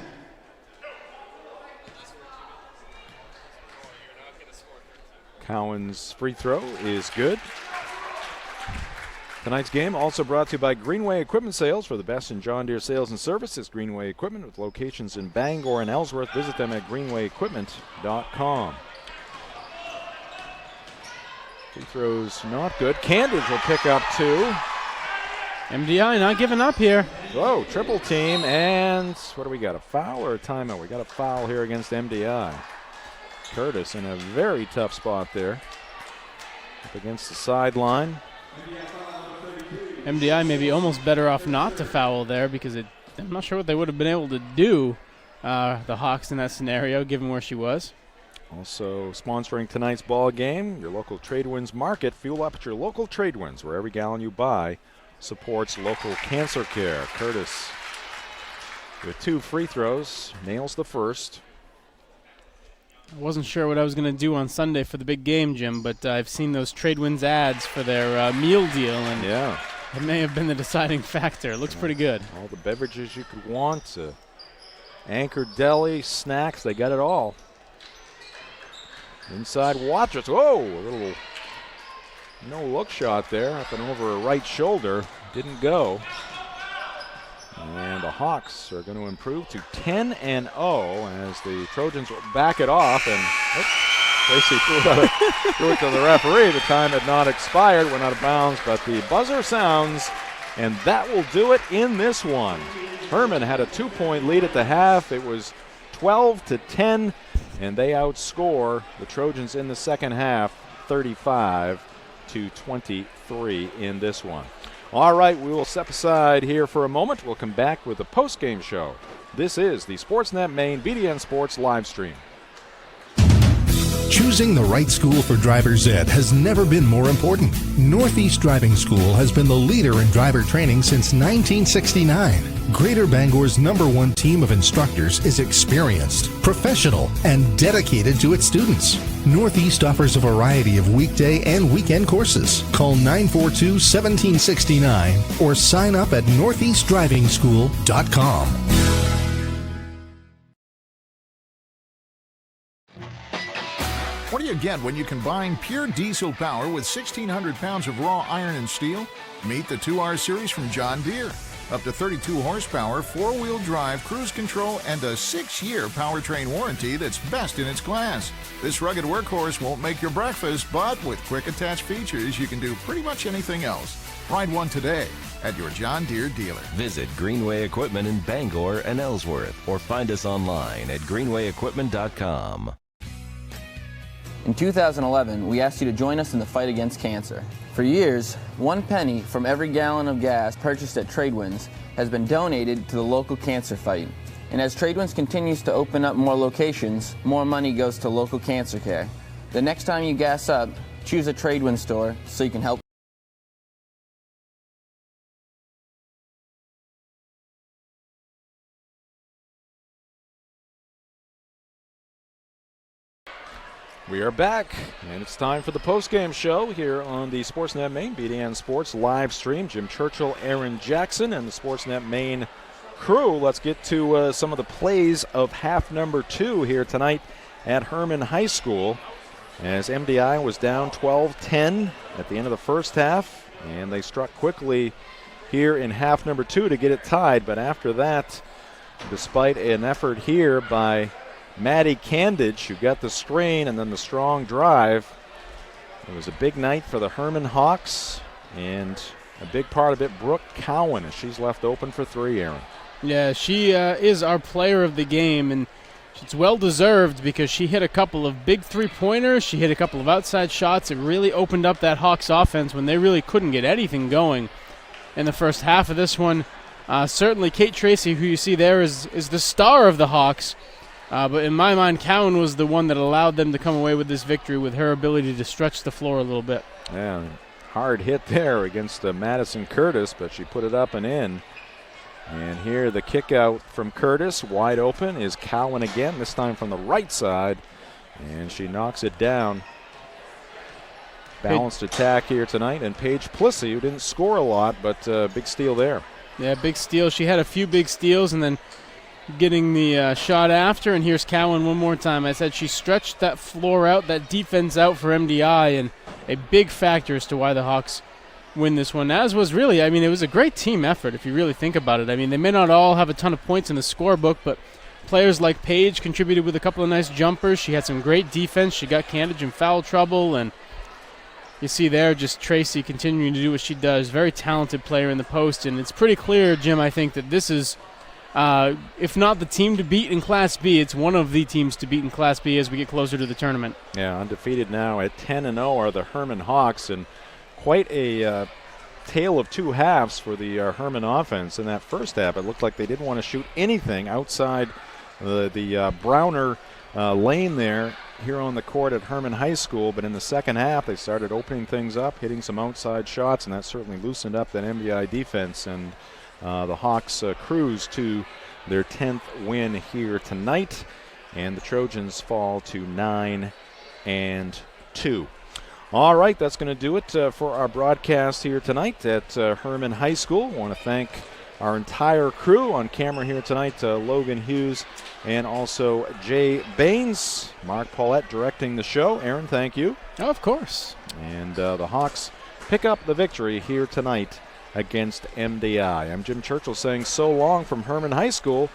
Cowan's free throw is good. Tonight's game also brought to you by Greenway Equipment Sales. For the best in John Deere sales and services, Greenway Equipment with locations in Bangor and Ellsworth. Visit them at greenwayequipment.com. Free throws not good. Candage will pick up 2. MDI not giving up here. Whoa, triple team, and what do we got, a foul or a timeout? We got a foul here against MDI. Curtis in a very tough spot there. Up against the sideline. MDI may be almost better off not to foul there because I'm not sure what they would have been able to do, the Hawks in that scenario, given where she was. Also sponsoring tonight's ball game, your local Tradewinds Market. Fuel up at your local Tradewinds, where every gallon you buy supports local cancer care. Curtis with 2 free throws, nails the first. I wasn't sure what I was going to do on Sunday for the big game, Jim, but I've seen those Tradewinds ads for their meal deal, and yeah, it may have been the deciding factor. It looks pretty good. All the beverages you could want, Anchor Deli, snacks, they got it all. Inside Watrous, whoa, a little no-look shot there, up and over her right shoulder, didn't go. And the Hawks are going to improve to 10-0 as the Trojans back it off, and Tracy threw it to the referee. The time had not expired, went out of bounds, but the buzzer sounds, and that will do it in this one. Herman had a 2-point lead at the half. It was 12-10, and they outscore the Trojans in the second half, 35-23 in this one. All right, we will step aside here for a moment. We'll come back with the post-game show. This is the Sportsnet Maine BDN Sports live stream. Choosing the right school for driver's ed has never been more important. Northeast Driving School has been the leader in driver training since 1969. Greater Bangor's #1 team of instructors is experienced, professional, and dedicated to its students. Northeast offers a variety of weekday and weekend courses. Call 942-1769 or sign up at northeastdrivingschool.com. What do you get when you combine pure diesel power with 1,600 pounds of raw iron and steel? Meet the 2R Series from John Deere. Up to 32 horsepower, 4-wheel drive, cruise control, and a 6-year powertrain warranty that's best in its class. This rugged workhorse won't make your breakfast, but with quick attach features, you can do pretty much anything else. Ride one today at your John Deere dealer. Visit Greenway Equipment in Bangor and Ellsworth, or find us online at greenwayequipment.com. In 2011, we asked you to join us in the fight against cancer. For years, 1 penny from every gallon of gas purchased at Tradewinds has been donated to the local cancer fight. And as Tradewinds continues to open up more locations, more money goes to local cancer care. The next time you gas up, choose a Tradewinds store so you can help. We are back, and it's time for the post-game show here on the Sportsnet Maine BDN Sports live stream. Jim Churchill, Aaron Jackson, and the Sportsnet Maine crew. Let's get to some of the plays of half number 2 here tonight at Herman High School, as MDI was down 12-10 at the end of the first half, and they struck quickly here in half number 2 to get it tied. But after that, despite an effort here by Maddie Candidge, who got the screen and then the strong drive, it was a big night for the Herman Hawks, and a big part of it, Brooke Cowan, as she's left open for 3, Aaron. Yeah, she is our player of the game, and it's well-deserved because she hit a couple of big three-pointers. She hit a couple of outside shots. It really opened up that Hawks offense when they really couldn't get anything going in the first half of this one. Certainly Kate Tracy, who you see there, is the star of the Hawks. But in my mind, Cowan was the one that allowed them to come away with this victory with her ability to stretch the floor a little bit. Yeah, hard hit there against Madison Curtis, but she put it up and in. And here the kick out from Curtis, wide open, is Cowan again, this time from the right side. And she knocks it down. Balanced attack here tonight. And Paige Plissy, who didn't score a lot, but big steal there. Yeah, big steal. She had a few big steals and then getting the shot after, and here's Cowan one more time. I said she stretched that floor out, that defense out for MDI, and a big factor as to why the Hawks win this one, as was really, I mean, it was a great team effort if you really think about it. I mean, they may not all have a ton of points in the scorebook, but players like Paige contributed with a couple of nice jumpers. She had some great defense. She got Candidge in foul trouble, and you see there just Tracy continuing to do what she does. Very talented player in the post, and it's pretty clear, Jim, I think that this is if not the team to beat in Class B, it's one of the teams to beat in Class B as we get closer to the tournament. Yeah, undefeated now at 10-0 are the Herman Hawks, and quite a tale of two halves for the Herman offense. In that first half, it looked like they didn't want to shoot anything outside the Browner lane there here on the court at Herman High School, but in the second half, they started opening things up, hitting some outside shots, and that certainly loosened up that MDI defense, and the Hawks cruise to their 10th win here tonight, and the Trojans fall to 9-2. All right, that's going to do it for our broadcast here tonight at Herman High School. I want to thank our entire crew on camera here tonight, Logan Hughes and also Jay Baines, Mark Paulette directing the show. Aaron, thank you. Oh, of course. And the Hawks pick up the victory here tonight against MDI. I'm Jim Churchill saying so long from Herman High School.